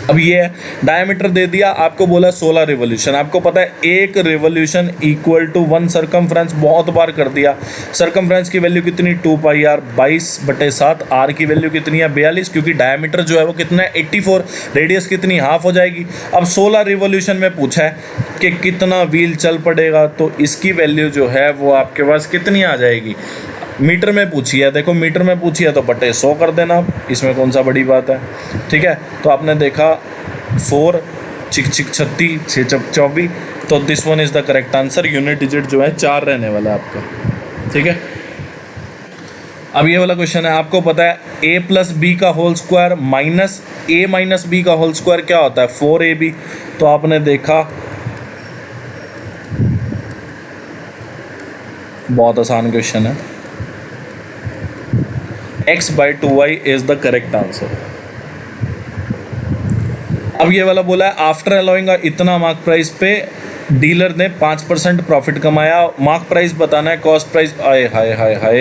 अब ये है डायमीटर दे दिया, आपको बोला 16 रिवोल्यूशन। आपको पता है 1 रिवोल्यूशन इक्वल टू 1 सर्कमफ्रेंस, बहुत बार कर दिया। सर्कमफ्रेंस की वैल्यू कितनी 2πr 22/7, आर की वैल्यू कितनी है 42, क्योंकि डायमीटर जो है वो कितना है 84, रेडियस कितनी हाफ हो जाएगी। अब 16 रिवोल्यूशन में पूछा है कि कितना व्हील चल पड़ेगा, तो इसकी वैल्यू जो है वो आपके पास कितनी आ जाएगी, मीटर में पूछी है, देखो मीटर में पूछी है तो बटे 100 कर देना आप, इसमें कौन सा बड़ी बात है, ठीक है। तो आपने देखा 4 6 6 36 6 6 24, तो this one is the correct answer. Unit digit जो है 4 रहने वाला है आपका, ठीक है। अब ये वाला क्वेश्चन है, आपको पता है a + b का होल स्क्वायर माइनस a - b का होल स्क्वायर क्या होता है 4ab। तो आपने देखा बहुत आसान क्वेश्चन है, x/2y is the correct answer. अब ये वाला बोला है आफ्टर अलाउइंग इतना मार्क प्राइस पे डीलर ने 5% प्रॉफिट कमाया, मार्क प्राइस बताना है, कॉस्ट प्राइस। आए हाय हाय हाय,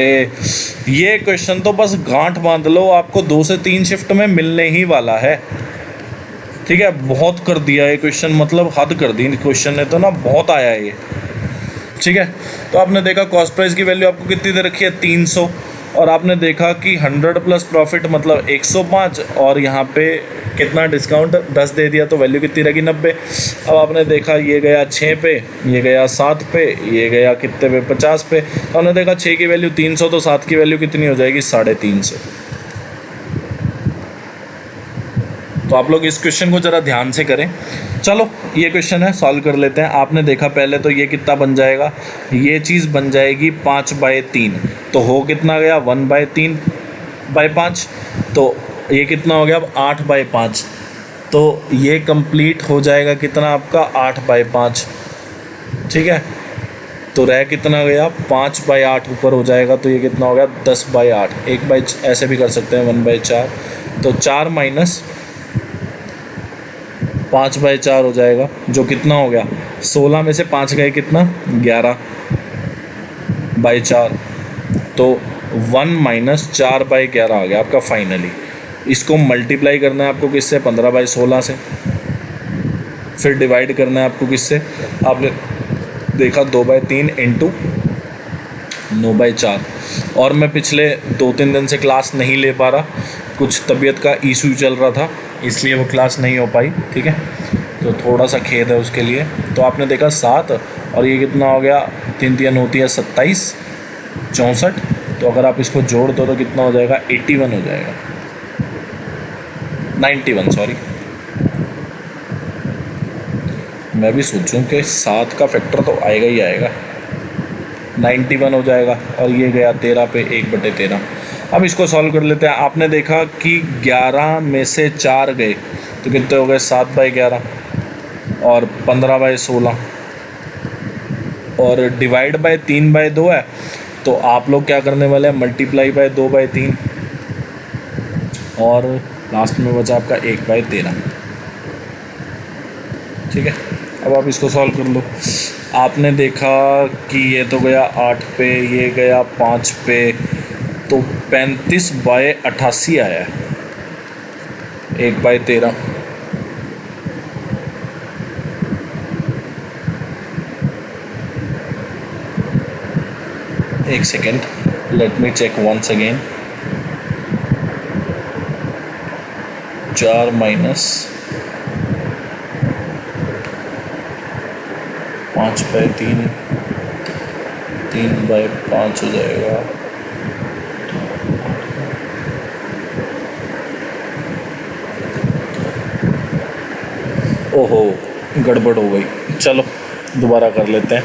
ये क्वेश्चन तो बस गांठ बांध लो, आपको 2 से 3 शिफ्ट में मिलने ही वाला है, ठीक है। बहुत कर दिया ये क्वेश्चन, मतलब हद कर दी क्वेश्चन ने तो ना, बहुत आया ये, ठीक है। तो आपने देखा कॉस्ट प्राइस की वैल्यू आपको कितनी दे रखी है 300, और आपने देखा कि 100 प्लस प्रॉफिट मतलब 105, और यहाँ पे कितना डिस्काउंट 10 दे दिया तो वैल्यू कितनी रहेगी 90। अब आपने देखा ये गया 6 पे, ये गया 7 पे, ये गया कितने पे 50 पे। तो हमने देखा 6 की वैल्यू 300, तो 7 की वैल्यू कितनी हो जाएगी 350। तो आप लोग इस क्वेश्चन को ज़रा ध्यान से करें। चलो ये क्वेश्चन है, सॉल्व कर लेते हैं। आपने देखा पहले तो ये कितना बन जाएगा, ये चीज़ बन जाएगी 5/3, तो हो कितना गया 1/3/5, तो ये कितना हो गया अब 8/5, तो ये कंप्लीट हो जाएगा कितना आपका 8/5, ठीक है। तो रह कितना गया 5/8 ऊपर हो जाएगा, तो ये कितना हो गया 10/8, ऐसे भी कर सकते हैं 1/4, तो 4 माइनस 5/4 हो जाएगा, जो कितना हो गया 16 में से 5 गए कितना 11/4, तो 1 माइनस 4/11 आ गया आपका फाइनली। इसको मल्टीप्लाई करना है आपको किससे 15/16 से, फिर डिवाइड करना है आपको किससे, आपने देखा 2/3 इंटू 9/4। और मैं पिछले 2-3 दिन से क्लास नहीं ले पा रहा, कुछ तबीयत का इशू चल रहा था, इसलिए वो क्लास नहीं हो पाई, ठीक है। तो थोड़ा सा खेद है उसके लिए। तो आपने देखा 7 और ये कितना हो गया 3 3 होती है 27, 64, तो अगर आप इसको जोड़ दो तो कितना हो जाएगा 81 हो जाएगा, 91 सॉरी। मैं भी सोचूं कि 7 का फैक्टर तो आएगा ही आएगा, 91 हो जाएगा। और ये गया 13 पे 1/13। अब इसको सॉल्व कर लेते हैं। आपने देखा कि 11 में से 4 गए तो कितने हो गए 7/11 और 15/16, और डिवाइड बाय 3/2 है, तो आप लोग क्या करने वाले हैं मल्टीप्लाई बाय 2/3, और लास्ट में बचा आपका 1/13, ठीक है। अब आप इसको सॉल्व कर लो। आपने देखा कि ये तो गया 8 पे, ये गया 5 पे, तो 35/88 आया है 1/13। एक second, let me check once again. 4 minus 5/3, 3/5 हो जाएगा, ओहो गड़बड़ हो गई। चलो दोबारा कर लेते हैं।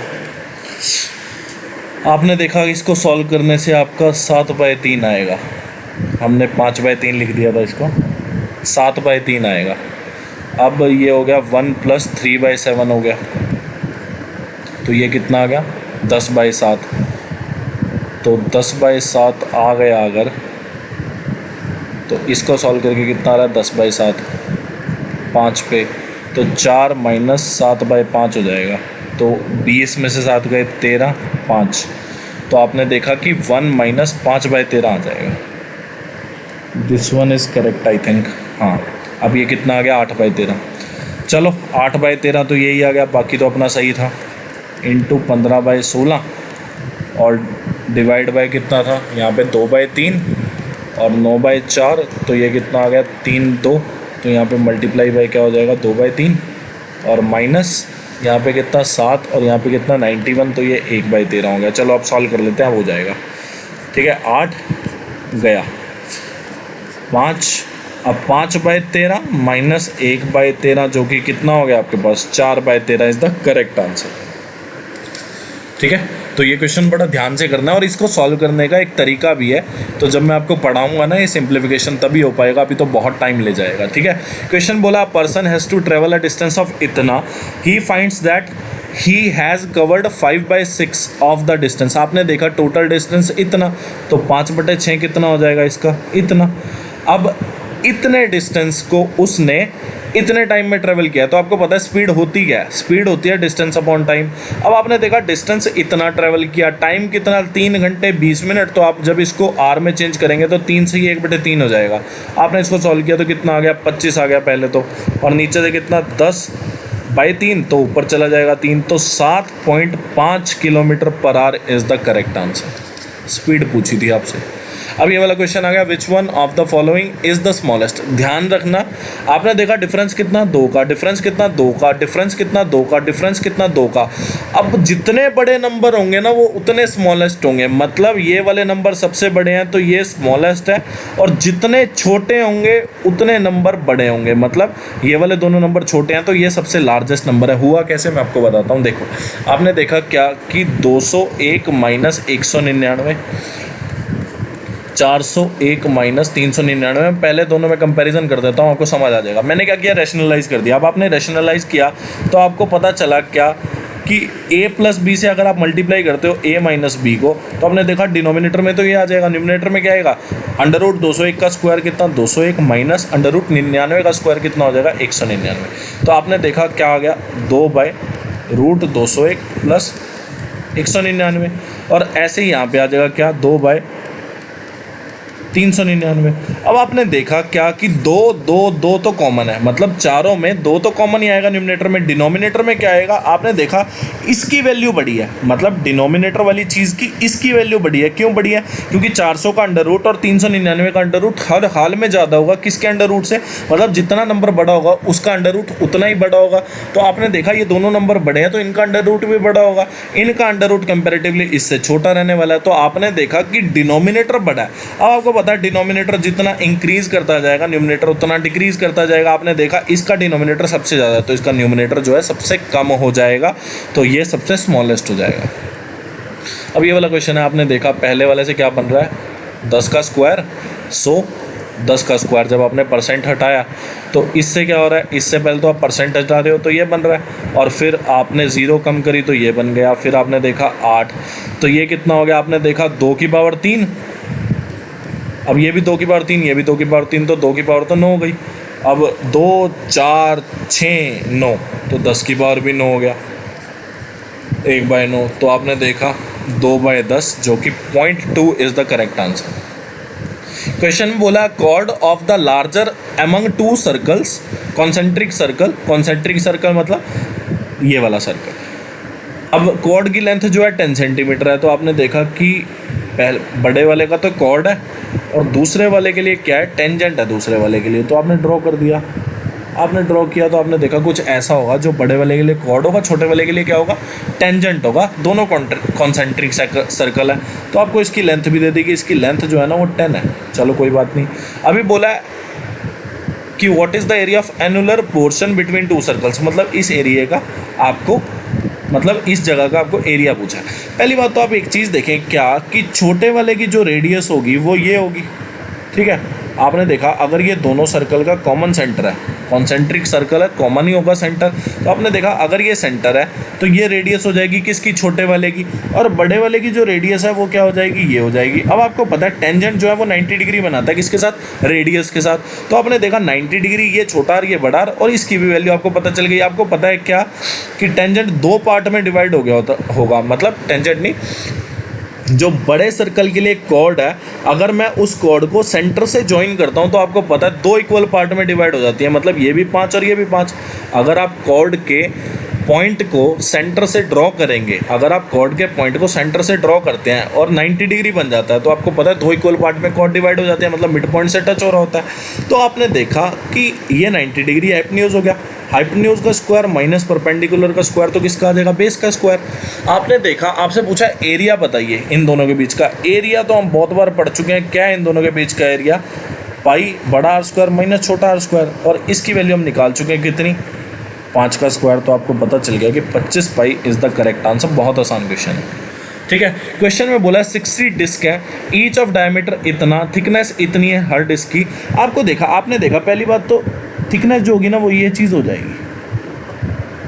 आपने देखा कि इसको सॉल्व करने से आपका 7/3 आएगा, हमने 5/3 लिख दिया था, इसको 7/3 आएगा। अब ये हो गया 1 + 3/7 हो गया, तो ये कितना आ गया 10/7, तो 10/7 आ गया अगर, तो इसको सॉल्व करके कितना आ रहा है 10/7 5 पे, तो 4 माइनस 7/5 हो जाएगा, तो 20 में से 7 गए 13, 5, तो आपने देखा कि 1 माइनस 5/13 आ जाएगा। This one is correct I think. हाँ, अब ये कितना आ गया 8/13। चलो 8/13 तो यही आ गया, बाकी तो अपना सही था, इंटू 15/16 और डिवाइड बाय कितना था यहाँ पे 2/3 और 9/4, तो ये कितना आ गया 3/2, तो यहाँ पे मल्टीप्लाई बाय क्या हो जाएगा 2/3 और माइनस यहाँ पे कितना 7 और यहाँ पे कितना 91, तो ये 1/13 हो गया। चलो अब सॉल्व कर लेते हैं, हो जाएगा, ठीक है। 8 गया 5, अब 5/13 माइनस 1/13 जो कि कितना हो गया आपके पास 4/13 इज़ द करेक्ट आंसर, ठीक है। तो ये क्वेश्चन बड़ा ध्यान से करना है, और इसको सॉल्व करने का एक तरीका भी है, तो जब मैं आपको पढ़ाऊंगा ना ये सिंप्लीफिकेशन तभी हो पाएगा, अभी तो बहुत टाइम ले जाएगा, ठीक है। क्वेश्चन बोला person has to travel a distance of इतना, he finds that he has covered 5/6 of the distance. आपने देखा टोटल डिस्टेंस इतना, तो 5/6 कितना हो जाएगा इसका इतना। अब इतने डिस्टेंस को उसने इतने टाइम में ट्रेवल किया, तो आपको पता है स्पीड होती क्या है, स्पीड होती है डिस्टेंस अपॉन टाइम। अब आपने देखा डिस्टेंस इतना ट्रेवल किया, टाइम कितना 3 घंटे 20 मिनट, तो आप जब इसको आर में चेंज करेंगे तो 3 से ही 1/3 हो जाएगा। आपने इसको सॉल्व किया तो कितना आ गया 25 आ गया पहले तो, और नीचे से कितना 10/3, तो ऊपर चला जाएगा 3, तो 7.5 kilometre per hour is the correct answer. Speed पूछी थी आपसे। अब ये वाला क्वेश्चन आ गया, which one of the following is the smallest. ध्यान रखना, आपने देखा डिफरेंस कितना 2 का, डिफरेंस कितना 2 का, डिफरेंस कितना 2 का, डिफरेंस कितना 2 का। अब जितने बड़े नंबर होंगे ना वो उतने स्मॉलेस्ट होंगे, मतलब ये वाले नंबर सबसे बड़े हैं तो ये स्मॉलेस्ट है, और जितने छोटे होंगे उतने नंबर बड़े होंगे, मतलब ये वाले दोनों नंबर छोटे हैं तो ये सबसे लार्जेस्ट नंबर है। हुआ कैसे मैं आपको बताता हूँ। देखो आपने देखा क्या कि 201 माइनस 199, 401 माइनस 399, पहले दोनों में कंपैरिजन कर देता हूँ, आपको समझ आ जाएगा। मैंने क्या किया, रैशनलाइज कर दिया। अब आपने रैशनलाइज किया तो आपको पता चला क्या कि a प्लस बी से अगर आप मल्टीप्लाई करते हो a माइनस बी को, तो आपने देखा डिनोमिनेटर में तो ये आ जाएगा, न्यूमिनेटर में क्या आएगा, अंडर रूट 201 का स्क्वायर कितना 201 माइनस अंडर रूट 99 का स्क्वायर कितना हो जाएगा 199। तो आपने देखा क्या आ गया 2 बाय रूट 201 प्लस 199, और ऐसे ही यहाँ पे आ जाएगा क्या 2 बाय 399। अब आपने देखा क्या कि 2 2 2 तो कॉमन है, मतलब चारों में 2 तो कॉमन ही आएगा न्यूमिनेटर में। डिनोमिनेटर में क्या आएगा, आपने देखा इसकी वैल्यू बड़ी है, मतलब डिनोमिनेटर वाली चीज़ की इसकी वैल्यू बड़ी है। क्यों बड़ी है, क्योंकि 400 का अंडर रूट और 399 का अंडर रूट हर हाल में ज़्यादा होगा किसके अंडर रूट से, मतलब जितना नंबर बड़ा होगा उसका अंडर रूट उतना ही बड़ा होगा। तो आपने देखा ये दोनों नंबर बड़े हैं तो इनका अंडर रूट भी बड़ा होगा, इनका अंडर रूट कंपेरेटिवली इससे छोटा रहने वाला है। तो आपने देखा कि डिनोमिनेटर बड़ा है। अब आपको पता है डिनोमिनेटर जितना इंक्रीज करता जाएगा न्यूमिनेटर उतना डिक्रीज करता जाएगा। आपने देखा इसका डिनोमिनेटर सबसे ज़्यादा है तो इसका न्यूमिनेटर जो है सबसे कम हो जाएगा, तो ये सबसे स्मॉलेस्ट हो जाएगा। अब ये वाला क्वेश्चन है, आपने देखा पहले वाले से क्या बन रहा है 10 का स्क्वायर, 10 का स्क्वायर जब आपने परसेंट हटाया तो इससे क्या हो रहा है, इससे पहले तो आप परसेंट हटा रहे हो तो ये बन रहा है, और फिर आपने 0 कम करी तो ये बन गया, फिर आपने देखा 8 तो ये कितना हो गया, आपने देखा 2 की पावर 3, अब ये भी 2 की पावर 3, ये भी 2 की पावर 3, तो 2 की पावर तो 9 हो गई। अब 2 4 6 9 तो 10 की पावर भी 9 हो गया, 1/9। तो आपने देखा 2/10 जो कि 0.2 is the correct answer. Question में बोला chord of the larger among 2 circles, concentric circle, concentric circle मतलब ये वाला सर्कल। अब कॉर्ड की लेंथ जो है 10 सेंटीमीटर है, तो आपने देखा कि पहले बड़े वाले का तो कॉर्ड है और दूसरे वाले के लिए क्या है, टेंजेंट है दूसरे वाले के लिए। तो आपने ड्रॉ कर दिया, आपने ड्रॉ किया तो आपने देखा कुछ ऐसा होगा, जो बड़े वाले के लिए कॉर्ड होगा छोटे वाले के लिए क्या होगा, टेंजेंट होगा। दोनों कॉन्सेंट्रिक सर्कल है तो आपको इसकी लेंथ भी दे देगी, इसकी लेंथ जो है ना वो 10 है। चलो कोई बात नहीं। अभी बोला है कि what is the area of annular portion between 2 circles, मतलब इस एरिया का आपको, मतलब इस जगह का आपको एरिया पूछा है। पहली बात तो आप एक चीज़ देखें क्या कि छोटे वाले की जो रेडियस होगी वो ये होगी, ठीक है। आपने देखा अगर ये दोनों सर्कल का कॉमन सेंटर है, कॉन्सेंट्रिक सर्कल है, कॉमन ही होगा सेंटर, तो आपने देखा अगर ये सेंटर है तो ये रेडियस हो जाएगी किसकी, छोटे वाले की, और बड़े वाले की जो रेडियस है वो क्या हो जाएगी, ये हो जाएगी। अब आपको पता है टेंजेंट जो है वो 90 डिग्री बनाता है किसके साथ, रेडियस के साथ। तो आपने देखा 90 डिग्री ये छोटा और ये बड़ा, और इसकी भी वैल्यू आपको पता चल गई। आपको पता है क्या कि टेंजेंट 2 पार्ट में डिवाइड हो गया होगा, मतलब टेंजेंट नहीं, जो बड़े सर्कल के लिए कॉर्ड है, अगर मैं उस कॉर्ड को सेंटर से ज्वाइन करता हूं तो आपको पता है 2 इक्वल पार्ट में डिवाइड हो जाती है, मतलब ये भी 5 और ये भी 5। अगर आप कॉर्ड के पॉइंट को सेंटर से ड्रॉ करेंगे, अगर आप कॉर्ड के पॉइंट को सेंटर से ड्रॉ करते हैं और 90 डिग्री बन जाता है तो आपको पता है 2 इक्वल पार्ट में कॉर्ड डिवाइड हो जाते हैं, मतलब मिड पॉइंट से टच हो रहा होता है। तो आपने देखा कि ये 90 डिग्री हाइपोटेन्यूज हो गया, हाइपोटेन्यूज का स्क्वायर माइनस परपेंडिकुलर का स्क्वायर तो किसका आ जाएगा, बेस का स्क्वायर। आपने देखा आपसे पूछा एरिया बताइए इन दोनों के बीच का। एरिया तो हम बहुत बार पढ़ चुके हैं, क्या है इन दोनों के बीच का एरिया, पाई बड़ा आर स्क्वायर माइनस छोटा आर स्क्वायर, और इसकी वैल्यू हम निकाल चुके हैं कितनी, 5 का स्क्वायर। तो आपको पता चल गया कि 25 पाई इज़ द करेक्ट आंसर। बहुत आसान क्वेश्चन है, ठीक है। क्वेश्चन में बोला है 60 डिस्क है, ईच ऑफ डायमीटर इतना, थिकनेस इतनी है हर डिस्क की। आपको देखा, आपने देखा पहली बात तो थिकनेस जो होगी ना वो ये चीज़ हो जाएगी,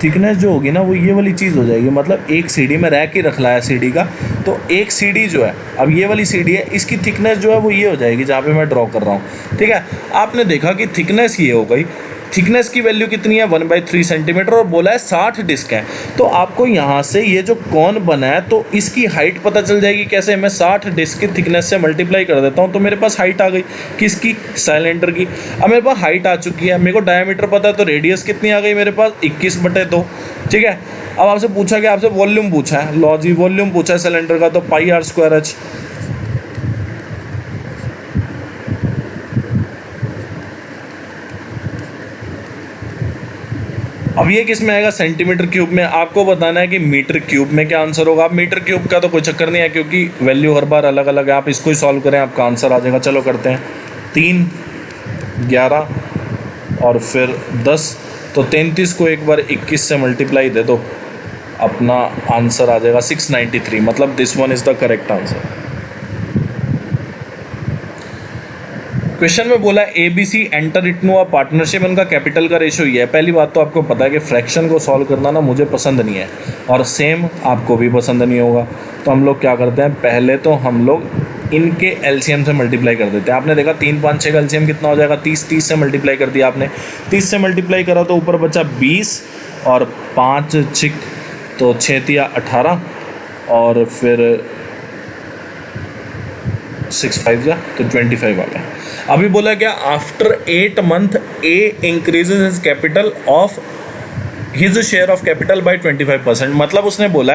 थिकनेस जो होगी ना वो ये वाली चीज़ हो जाएगी, मतलब एक सीढ़ी में रैक ही रख लाया सीढ़ी का, तो एक सीढ़ी जो है, अब ये वाली सीढ़ी है, इसकी थिकनेस जो है वो ये हो जाएगी जहाँ पे मैं ड्रॉ कर रहा हूँ, ठीक है। आपने देखा कि थिकनेस ये हो गई, थिकनेस की वैल्यू कितनी है 1/3 सेंटीमीटर, और बोला है 60 डिस्क है। तो आपको यहाँ से ये जो कॉन बना है तो इसकी हाइट पता चल जाएगी कैसे, मैं 60 डिस्क की थिकनेस से मल्टीप्लाई कर देता हूँ तो मेरे पास हाइट आ गई किसकी, सिलेंडर की। अब मेरे पास हाइट आ चुकी है, मेरे को डायमीटर पता है तो रेडियस कितनी आ गई मेरे पास 21/2, ठीक है। अब आपसे पूछा गया, आपसे वॉल्यूम पूछा है, लॉ जी वॉल्यूम पूछा है सिलेंडर का, तो पाई r² h, अब ये किस में आएगा, सेंटीमीटर क्यूब में। आपको बताना है कि मीटर क्यूब में क्या आंसर होगा। आप मीटर क्यूब का तो कोई चक्कर नहीं है क्योंकि वैल्यू हर बार अलग अलग है, आप इसको ही सॉल्व करें आपका आंसर आ जाएगा। चलो करते हैं, 3, 11 और फिर 10, तो 33 को एक बार 21 से मल्टीप्लाई दे दो, अपना आंसर आ जाएगा 693। मतलब this one is the correct answer. Question में बोला ABC एंटर इटनो अ पार्टनरशिप, इनका कैपिटल का रेशो ये है। पहली बात तो आपको पता है कि फ्रैक्शन को सॉल्व करना ना मुझे पसंद नहीं है और सेम आपको भी पसंद नहीं होगा। तो हम लोग क्या करते हैं, पहले तो हम लोग इनके एलसीएम से मल्टीप्लाई कर देते हैं। आपने देखा 3, 5, 6 का एलसीएम कितना हो जाएगा, 30, 30 से मल्टीप्लाई कर दिया आपने, 30 से मल्टीप्लाई करा तो ऊपर बचा 20 और 5 6 तो 6 तिया 18 और फिर 6 5 जा तो 25 आ गया। अभी बोला क्या, after 8 month A increases his capital of his share of capital by 25%। मतलब उसने बोला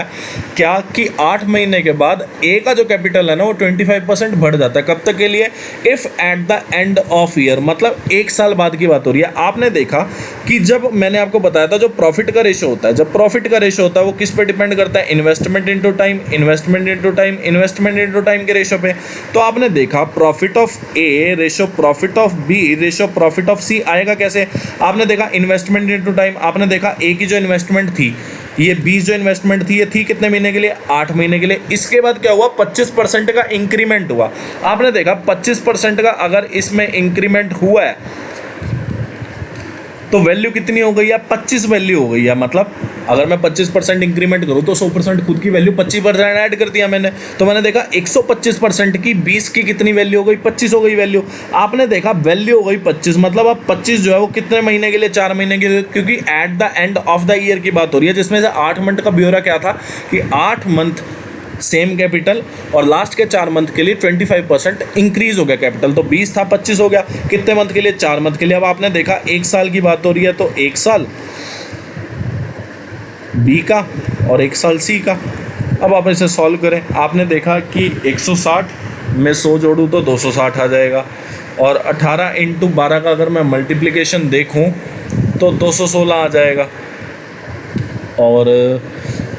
क्या कि 8 महीने के बाद ए का जो कैपिटल है ना वो 25% बढ़ जाता है। कब तक के लिए, if at the end of year, मतलब 1 साल बाद की बात हो रही है। आपने देखा कि जब मैंने आपको बताया था जो प्रॉफिट का रेशो होता है, जब प्रॉफिट का रेशो होता है वो किस पे डिपेंड करता है, investment into time, investment into time, investment into time के रेशो पे। तो आपने देखा profit of A ratio profit of B ratio profit of C आएगा कैसे। आपने देखा इन्वेस्टमेंट इनटू टाइम, आपने देखा ए की जो इन्वेस्टमेंट थी, ये 20 जो इन्वेस्टमेंट थी, ये थी कितने महीने के लिए, 8 महीने के लिए। इसके बाद क्या हुआ, 25% का इंक्रीमेंट हुआ। आपने देखा 25% का अगर इसमें इंक्रीमेंट हुआ है तो वैल्यू कितनी हो गई है, 25 वैल्यू हो गई है। मतलब अगर मैं 25% इंक्रीमेंट करूँ तो 100% खुद की वैल्यू 25% ऐड कर दिया मैंने, तो मैंने देखा 125% की 20 की कितनी वैल्यू हो गई, 25 हो गई वैल्यू। आपने देखा वैल्यू हो गई 25, मतलब अब 25 जो है वो कितने महीने के लिए, 4 महीने के लिए, क्योंकि at the end of the year की बात हो रही है, जिसमें से 8 मंथ का ब्यौरा क्या था कि 8 मंथ सेम कैपिटल और लास्ट के 4 मंथ के लिए 25% इंक्रीज हो गया कैपिटल। तो 20 था 25 हो गया, कितने मंथ के लिए, 4 मंथ के लिए। अब आपने देखा 1 साल की बात हो रही है तो 1 साल बी का और 1 साल सी का। अब आप इसे सॉल्व करें, आपने देखा कि 160 में 100 जोड़ूँ तो 260 आ जाएगा और 18 इंटू 12 का अगर मैं मल्टीप्लिकेशन देखूं तो 216 आ जाएगा और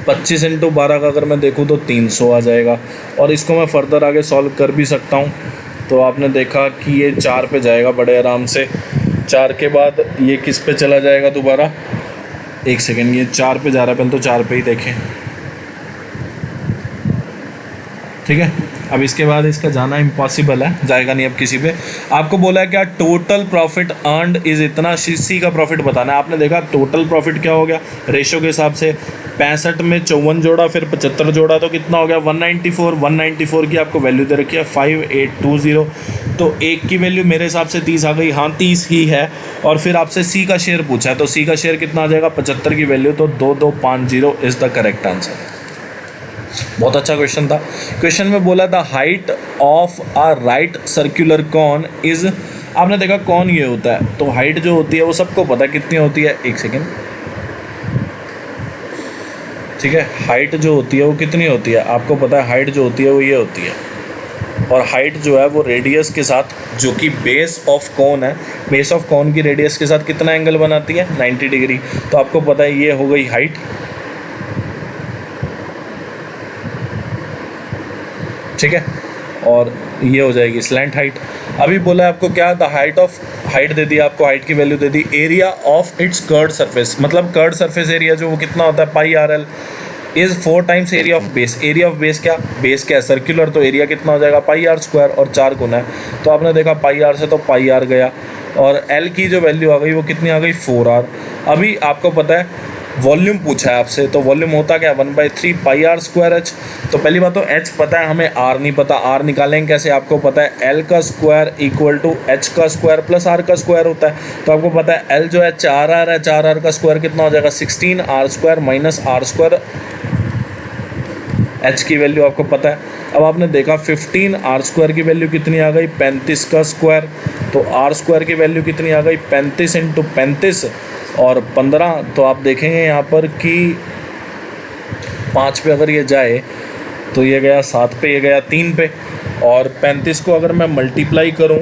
25 इंटू 12 का अगर मैं देखूं तो 300 आ जाएगा। और इसको मैं फर्दर आगे सॉल्व कर भी सकता हूं। तो आपने देखा कि ये 4 पे जाएगा बड़े आराम से, 4 के बाद ये किस पे चला जाएगा दोबारा, 1 सेकेंड, ये 4 पे जा रहा है, पहले तो 4 पे ही देखें, ठीक है। अब इसके बाद इसका जाना इम्पॉसिबल है, जाएगा नहीं अब किसी पे। आपको बोला है क्या, टोटल प्रॉफिट अर्नड इज़ इतना, सी का प्रॉफिट बताना है। आपने देखा टोटल प्रॉफिट क्या हो गया रेशो के हिसाब से, 65 में 54 जोड़ा फिर 75 जोड़ा तो कितना हो गया 194। 194 की आपको वैल्यू दे रखी है 5820। तो एक की वैल्यू मेरे हिसाब से 30 आ गई, हाँ 30 ही है। और फिर आपसे सी का शेयर पूछा है तो सी का शेयर कितना आ जाएगा 75 की वैल्यू, तो 2250 इज़ द करेक्ट आंसर। बहुत अच्छा क्वेश्चन था। क्वेश्चन में बोला था height of a right circular cone is, आपने देखा कॉन ये होता है तो हाइट जो होती है वो सबको पता है कितनी होती है, 1 सेकेंड, ठीक है। हाइट जो होती है वो कितनी होती है आपको पता है, हाइट जो होती है वो ये होती है। और हाइट जो है वो रेडियस के साथ, जो कि बेस ऑफ कॉन है, बेस ऑफ कॉन की रेडियस के साथ कितना एंगल बनाती है 90 डिग्री। तो आपको पता है ये हो गई हाइट, ठीक है, और ये हो जाएगी स्लैंट हाइट। अभी बोला है आपको क्या, द हाइट ऑफ, हाइट दे दी आपको, हाइट की value they the, area of its curved surface, मतलब कर्ड सरफेस एरिया जो वो कितना होता है πRL is 4 times area of base. Area of base क्या, बेस क्या है सर्कुलर, तो एरिया कितना हो जाएगा πr² और 4 गुना है। तो आपने देखा πr से तो πr गया और L की जो वैल्यू आ गई वो कितनी आ गई 4r। अभी आपको पता है वॉल्यूम पूछा है आपसे, तो वॉल्यूम होता क्या 1/3 πr²h। तो पहली बात तो h पता है, हमें r नहीं पता। r निकालेंगे कैसे, आपको पता है l का स्क्वायर इक्वल टू h का स्क्वायर प्लस r का स्क्वायर होता है। तो आपको पता है l जो है 4r है, 4r का स्क्वायर कितना हो जाएगा 16r² माइनस r²। h की वैल्यू आपको पता है। अब आपने देखा 15r² की वैल्यू कितनी आ गई 35 का स्क्वायर, तो r² की वैल्यू कितनी आ गई 35 इंटू 35 और 15। तो आप देखेंगे यहाँ पर कि 5 पे अगर ये जाए तो ये गया 7 पे, ये गया 3 पे, और 35 को अगर मैं मल्टीप्लाई करूँ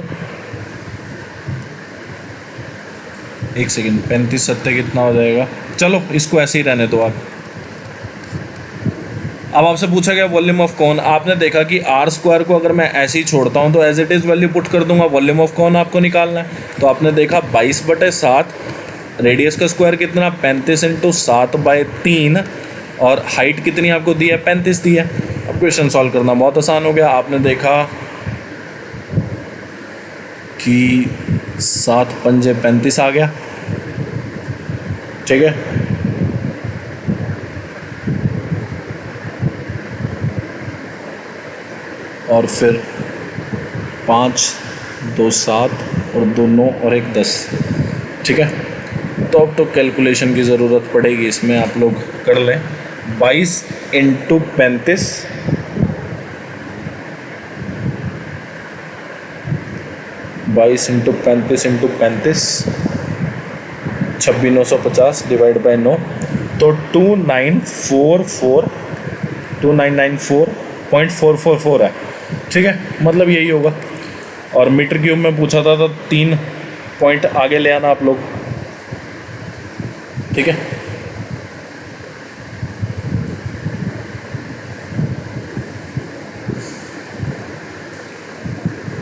एक सेकेंड, 35 सत्ते कितना हो जाएगा, चलो इसको ऐसे ही रहने दो आप। अब आपसे पूछा गया वॉल्यूम ऑफ कौन, आपने देखा कि आर स्क्वायर को अगर मैं ऐसे ही छोड़ता हूँ तो as it is value put कर दूंगा, वॉल्यूम ऑफ कौन आपको निकालना है। तो आपने देखा 22/7, रेडियस का स्क्वायर कितना 35 × 7/3, और हाइट कितनी आपको दी है 35 दी है। अब क्वेश्चन सॉल्व करना बहुत आसान हो गया। आपने देखा कि 7 पंजे 35 आ गया, ठीक है। और फिर 5 2 7 और 2 9 और 1 10, ठीक है। तो अब तो कैलकुलेशन की ज़रूरत पड़ेगी, इसमें आप लोग कर लें। 22 × 35, 22 × 35 × 35, 26,950 डिवाइड बाई 9, तो 2994.444 है, ठीक है। मतलब यही होगा। और मीटर क्यूब में पूछा था तो 3 पॉइंट आगे ले आना आप लोग, ठीक है।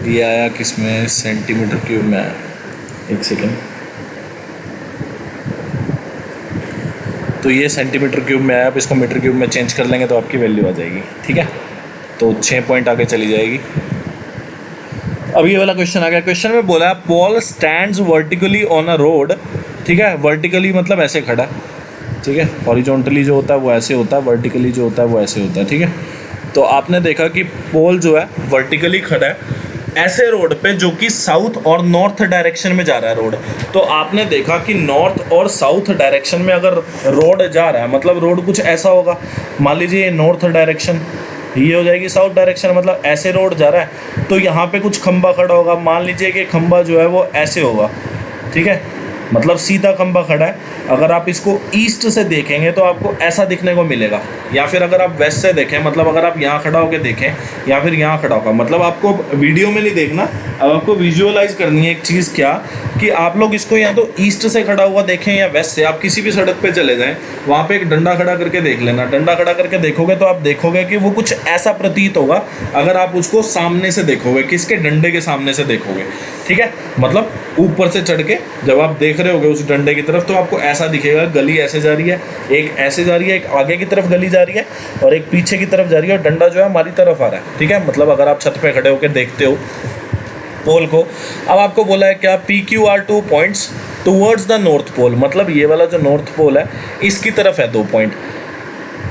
ये आया किस में, सेंटीमीटर क्यूब में आया, एक सेकेंड। तो ये सेंटीमीटर क्यूब में आया, अब इसको मीटर क्यूब में चेंज कर लेंगे तो आपकी वैल्यू आ जाएगी, ठीक है। तो 6 पॉइंट आगे चली जाएगी। अब ये वाला क्वेश्चन आ गया। क्वेश्चन में बोला Paul stands vertically on a road, ठीक है। वर्टिकली मतलब ऐसे खड़ा, ठीक है। हॉरिजॉन्टली जो होता है वो ऐसे होता है, वर्टिकली जो होता है वो ऐसे होता है, ठीक है। तो आपने देखा कि पोल जो है वर्टिकली खड़ा है ऐसे रोड पे जो कि साउथ और नॉर्थ डायरेक्शन में जा रहा है रोड। तो आपने देखा कि नॉर्थ और साउथ डायरेक्शन में अगर रोड जा रहा है मतलब रोड कुछ ऐसा होगा, मान लीजिए ये नॉर्थ डायरेक्शन, ये हो जाएगी साउथ डायरेक्शन, मतलब ऐसे रोड जा रहा है। तो यहाँ पे कुछ खंबा खड़ा होगा, मान लीजिए कि खंबा जो है वो ऐसे होगा, ठीक है, मतलब सीधा खंबा खड़ा है। अगर आप इसको ईस्ट से देखेंगे तो आपको ऐसा दिखने को मिलेगा, या फिर अगर आप वेस्ट से देखें, मतलब अगर आप यहाँ खड़ा होकर देखें या फिर यहाँ खड़ा होगा, मतलब आपको वीडियो में नहीं देखना, अब आपको विजुअलाइज करनी है एक चीज़, क्या कि आप लोग इसको या तो ईस्ट से खड़ा हुआ देखें या वेस्ट से। आप किसी भी सड़क पे चले जाएं, वहाँ पे एक डंडा खड़ा करके देख लेना। डंडा खड़ा करके देखोगे तो आप देखोगे कि वो कुछ ऐसा प्रतीत होगा अगर आप उसको सामने से देखोगे, किसके, डंडे के सामने से देखोगे, ठीक है। मतलब ऊपर से चढ़ के जब आप देख रहे होगे उस डंडे की तरफ तो आपको ऐसा दिखेगा, गली ऐसे जा रही है, एक ऐसे जा रही है, एक आगे की तरफ गली जा रही है और एक पीछे की तरफ जा रही है, और डंडा जो है हमारी तरफ आ रहा है, ठीक है। मतलब अगर आप छत पे खड़े होकर देखते हो पोल को। अब आपको बोला है क्या, PQ are 2 points towards the North Pole, मतलब ये वाला जो नॉर्थ पोल है इसकी तरफ है 2 पॉइंट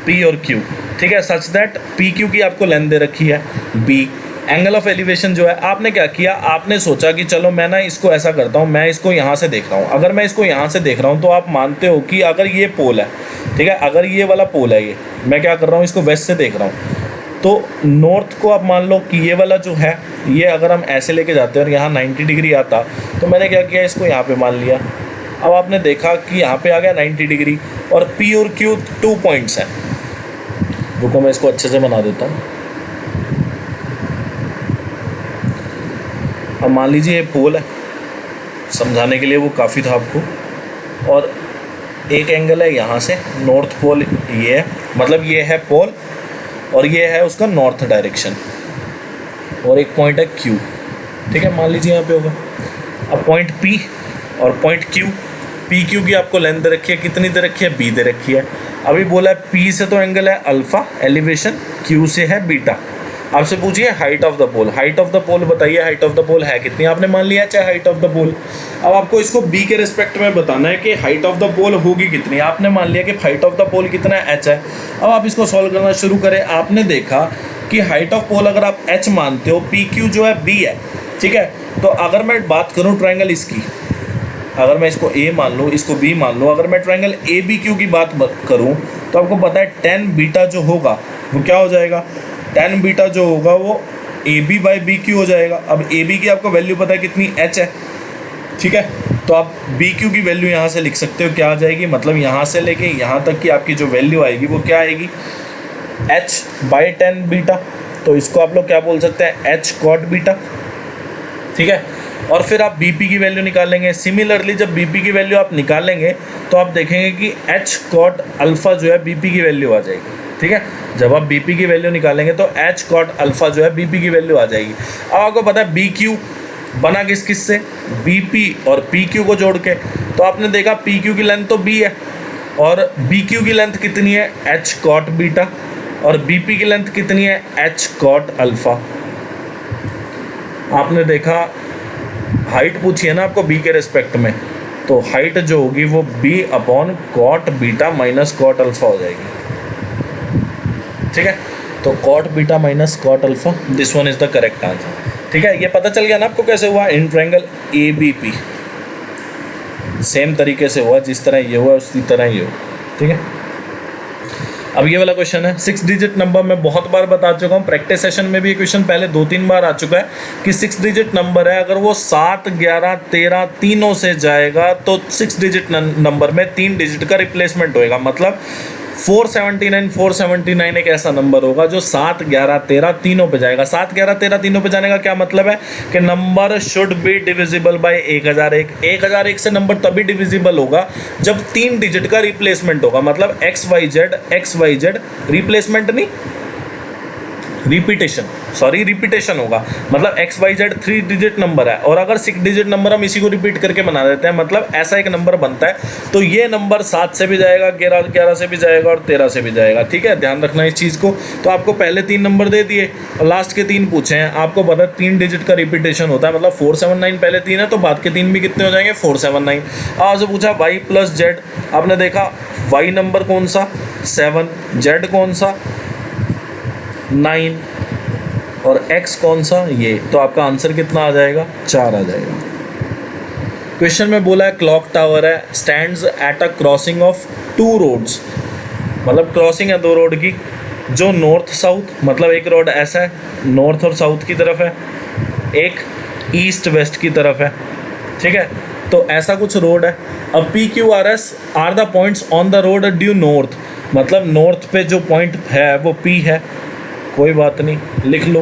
P और Q, ठीक है। सच दैट PQ की आपको लेंथ दे रखी है B। एंगल ऑफ एलिवेशन जो है, आपने क्या किया, आपने सोचा कि चलो मैं ना इसको ऐसा करता हूँ, मैं इसको यहाँ से देख रहा हूँ। अगर मैं इसको यहाँ से देख रहा हूँ तो आप मानते हो कि अगर ये पोल है, ठीक है, अगर ये वाला पोल है, ये मैं क्या कर रहा हूँ, इसको वेस्ट से देख रहा हूँ, तो नॉर्थ को आप मान लो कि ये वाला जो है, ये अगर हम ऐसे लेके जाते हैं और यहाँ 90 डिग्री आता, तो मैंने क्या किया, इसको यहाँ पे मान लिया। अब आपने देखा कि यहाँ पे आ गया 90 डिग्री, और P और Q 2 पॉइंट्स हैं। रुको मैं इसको अच्छे से बना देता हूँ। अब मान लीजिए ये पोल है, समझाने के लिए वो काफ़ी था आपको, और एक एंगल है यहाँ से, नॉर्थ पोल ये है, मतलब ये है पोल और ये है उसका नॉर्थ डायरेक्शन, और एक पॉइंट है Q, ठीक है, मान लीजिए यहाँ पे होगा। अब पॉइंट P और पॉइंट Q, PQ की आपको लेंथ दे रखी है, कितनी दे रखी है, B दे रखी है। अभी बोला है P से तो एंगल है अल्फ़ा एलिवेशन, Q से है बीटा। आपसे पूछिए height of the pole, height of the pole बताइए, हाइट ऑफ द पोल है कितनी, आपने मान लिया चाहे हाइट ऑफ द पोल। अब आपको इसको B के रिस्पेक्ट में बताना है कि हाइट ऑफ द पोल होगी कितनी, आपने मान लिया कि हाइट ऑफ द पोल कितना है, H है। अब आप इसको सॉल्व करना शुरू करें। आपने देखा कि हाइट ऑफ पोल अगर आप H मानते हो, PQ जो है B है, ठीक है। तो अगर मैं बात करूँ ट्रायंगल इसकी, अगर मैं इसको A मान लूँ, इसको B मान लूँ, अगर मैं ट्रायंगल ABQ की बात करूँ तो आपको पता है tan बीटा जो होगा वो क्या हो जाएगा, tan बीटा जो होगा वो AB/BQ हो जाएगा। अब AB की आपको वैल्यू पता है कितनी, H है, ठीक है। तो आप BQ की वैल्यू यहाँ से लिख सकते हो, क्या आ जाएगी, मतलब यहाँ से लेके यहाँ तक की आपकी जो वैल्यू आएगी वो क्या आएगी, H/tan बीटा। तो इसको आप लोग क्या बोल सकते हैं, H cot बीटा, ठीक है। और फिर आप बीपी की वैल्यू निकालेंगे। सिमिलरली जब बीपी की वैल्यू आप निकालेंगे तो आप देखेंगे कि एच कॉट अल्फ़ा जो है बीपी की वैल्यू आ जाएगी। ठीक है, जब आप बीपी की वैल्यू निकालेंगे तो एच कॉट अल्फ़ा जो है बीपी की वैल्यू आ जाएगी। अब आपको पता है बी क्यू बना किस किस से, बीपी और पी क्यू को जोड़ के। तो आपने देखा पी क्यू की लेंथ तो बी है और बी क्यू की लेंथ कितनी है, एच कॉट बीटा, और बीपी की लेंथ कितनी है, एच कॉट अल्फ़ा। आपने देखा हाइट पूछी है ना आपको बी के रिस्पेक्ट में, तो हाइट जो होगी वो B upon cot beta minus cot alpha हो जाएगी। ठीक है, तो cot beta minus cot alpha, this one is the correct answer. ठीक है, ये पता चल गया ना आपको कैसे हुआ। In triangle A B P same तरीके से हुआ, जिस तरह ये हुआ उसी तरह ये हो। ठीक है, अब ये वाला क्वेश्चन है 6 डिजिट नंबर। मैं बहुत बार बता चुका हूँ, प्रैक्टिस सेशन में भी ये क्वेश्चन पहले 2-3 बार आ चुका है कि 6 डिजिट नंबर है, अगर वो 7, 11, 13 तीनों से जाएगा तो 6 डिजिट नंबर में 3 डिजिट का रिप्लेसमेंट होएगा। मतलब 479 एक ऐसा नंबर होगा जो 7, 11, 13 तीनों पे जाएगा। 7, 11, 13 तीनों पे जाने का क्या मतलब है कि number should be divisible by 1001। 1001 से नंबर तभी डिविजिबल होगा जब 3 डिजिट का रिप्लेसमेंट होगा। मतलब XYZ रिप्लेसमेंट नहीं, रिपीटेशन होगा। मतलब XYZ 3 डिजिट नंबर है और अगर 6 डिजिट नंबर हम इसी को रिपीट करके बना देते हैं, मतलब ऐसा एक नंबर बनता है। तो ये नंबर 7 से भी जाएगा, 11 से भी जाएगा और 13 से भी जाएगा। ठीक है, ध्यान रखना इस चीज़ को। तो आपको पहले 3 नंबर दे दिए और लास्ट के 3 पूछे हैं। आपको पता है 3 डिजिट का रिपीटेशन होता है, मतलब 479 पहले 3 है तो बाद के 3 भी कितने हो जाएंगे, 479। आपसे पूछा Y प्लस Z, आपने देखा Y नंबर कौन सा 7, Z कौन सा 9 और x कौन सा ये, तो आपका आंसर कितना आ जाएगा, 4 आ जाएगा। क्वेश्चन में बोला है क्लॉक टावर है, stands at a crossing of 2 roads. मतलब क्रॉसिंग है 2 रोड की, जो नॉर्थ साउथ, मतलब एक रोड ऐसा है नॉर्थ और साउथ की तरफ है, एक ईस्ट वेस्ट की तरफ है। ठीक है, तो ऐसा कुछ रोड है। अब PQRS are the points on the road due north, मतलब नॉर्थ पे जो पॉइंट है वो P है, कोई बात नहीं लिख लो।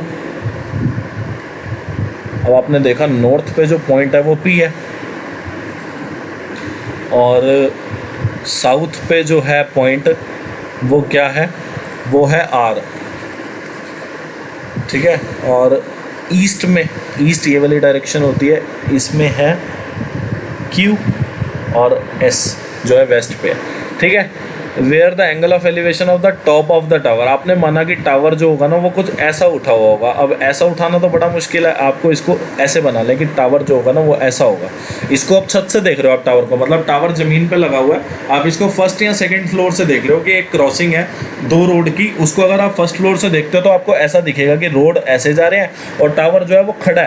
अब आपने देखा नॉर्थ पे जो पॉइंट है वो P है और साउथ पे जो है पॉइंट वो क्या है, वो है R। ठीक है, और ईस्ट में, ईस्ट ये वाली डायरेक्शन होती है, इसमें है Q और S जो है वेस्ट पे है। ठीक है, where the angle of elevation of the top of the tower. आपने माना कि टावर जो होगा ना वो कुछ ऐसा उठा हुआ होगा। अब ऐसा उठाना तो बड़ा मुश्किल है, आपको इसको ऐसे बना लें कि टावर जो होगा ना वो ऐसा होगा। इसको आप छत से देख रहे हो आप टावर को, मतलब टावर ज़मीन पे लगा हुआ है, आप इसको फर्स्ट या सेकंड फ्लोर से देख रहे हो कि एक क्रॉसिंग है 2 रोड की। उसको अगर आप फर्स्ट फ्लोर से देखते हो तो आपको ऐसा दिखेगा कि रोड ऐसे जा रहे हैं और टावर जो है वो खड़ा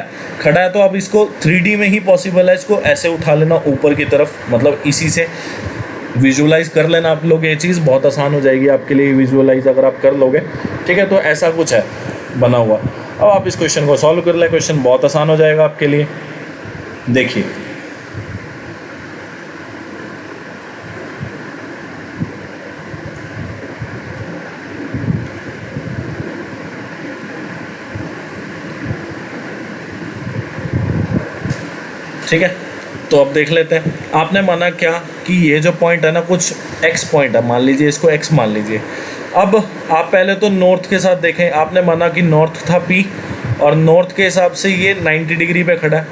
है। तो अब इसको 3D में ही पॉसिबल है, इसको ऐसे उठा लेना ऊपर की तरफ, मतलब इसी से विजुलाइज कर लेना आप लोग। ये चीज़ बहुत आसान हो जाएगी आपके लिए विजुलाइज अगर आप कर लोगे। ठीक है, तो ऐसा कुछ है बना हुआ। अब आप इस क्वेश्चन को सॉल्व कर लें, क्वेश्चन बहुत आसान हो जाएगा आपके लिए। देखिए ठीक है, तो अब देख लेते हैं। आपने माना क्या कि ये जो पॉइंट है ना कुछ x पॉइंट है, मान लीजिए इसको x मान लीजिए। अब आप पहले तो नॉर्थ के साथ देखें, आपने माना कि नॉर्थ था P और नॉर्थ के हिसाब से ये 90 डिग्री पे खड़ा है,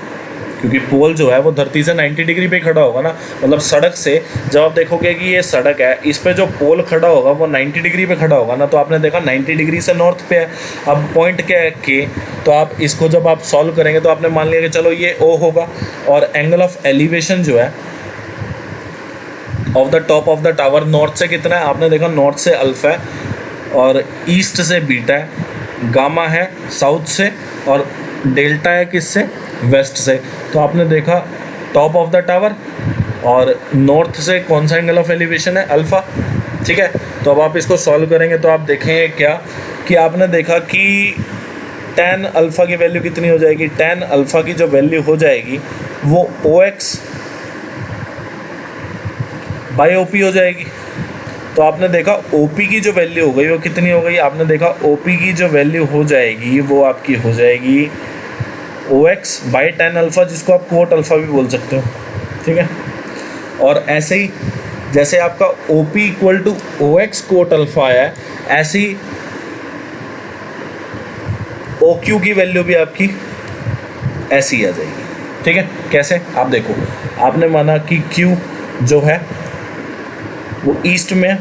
क्योंकि पोल जो है वो धरती से 90 डिग्री पे खड़ा होगा ना। मतलब सड़क से जब आप देखोगे कि ये सड़क है, इस पे जो पोल खड़ा होगा वो 90 डिग्री पे खड़ा होगा ना, तो आपने देखा 90 डिग्री से नॉर्थ पे है। अब पॉइंट क्या है के, तो आप इसको जब आप सॉल्व करेंगे तो आपने मान लिया कि चलो ये O होगा और एंगल ऑफ एलिवेशन जो है of the top of the tower north से कितना है, आपने देखा नॉर्थ से अल्फा है और ईस्ट से बीटा है, गामा है साउथ से और डेल्टा है किससे, वेस्ट से। तो आपने देखा टॉप ऑफ द टावर और नॉर्थ से कौन सा एंगल ऑफ एलिवेशन है, अल्फ़ा। ठीक है, तो अब आप इसको सॉल्व करेंगे तो आप देखेंगे क्या कि आपने देखा कि tan अल्फ़ा की वैल्यू कितनी हो जाएगी, tan अल्फ़ा की जो वैल्यू हो जाएगी वो OX बाई OP हो जाएगी। तो आपने देखा OP की जो वैल्यू हो गई वो कितनी हो गई, आपने देखा OP की जो वैल्यू हो जाएगी वो आपकी हो जाएगी ओ एक्स बाई टेन अल्फ़ा, जिसको आप कोट अल्फ़ा भी बोल सकते हो, ठीक है। और ऐसे ही जैसे आपका O P equal to O X cot alpha आया है, ऐसे ही ओ क्यू की वैल्यू भी आपकी ऐसी आ जाएगी, ठीक है। कैसे, आप देखो, आपने माना कि क्यू जो है वो ईस्ट में है,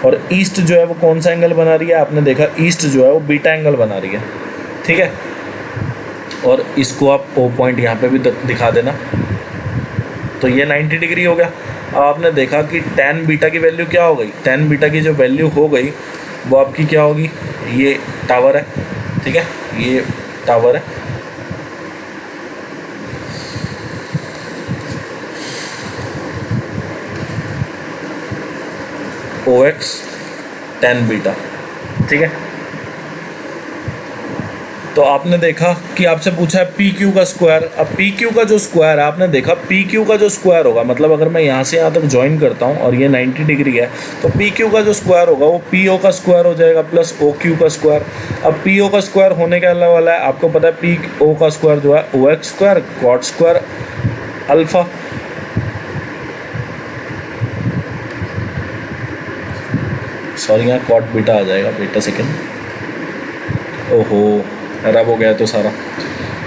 और ईस्ट जो है वो कौन सा एंगल बना रही है, आपने देखा ईस्ट जो है वो बीटा एंगल बना रही है, ठीक है। और इसको आप ओ पॉइंट यहाँ पे भी दिखा देना, तो ये 90 डिग्री हो गया। अब आपने देखा कि tan बीटा की वैल्यू क्या हो गई, tan बीटा की जो वैल्यू हो गई वो आपकी क्या होगी, ये टावर है, ठीक है, ये टावर है, ओ एक्स tan बीटा, ठीक है। तो आपने देखा कि आपसे पूछा है पी क्यू का स्क्वायर। अब पी क्यू का जो स्क्वायर है, आपने देखा पी क्यू का जो स्क्वायर होगा, मतलब अगर मैं यहाँ से यहाँ तक ज्वाइन करता हूँ और ये 90 डिग्री है, तो पी क्यू का जो स्क्वायर होगा वो पी ओ का स्क्वायर हो जाएगा प्लस ओ क्यू का स्क्वायर। अब पी ओ का स्क्वायर होने के अलावा वाला है, आपको पता है पी ओ का स्क्वायर जो है O X square cot square alpha, sorry यहाँ कॉट बीटा आ जाएगा, बेटा सेकेंड, ओहो खराब हो गया तो सारा,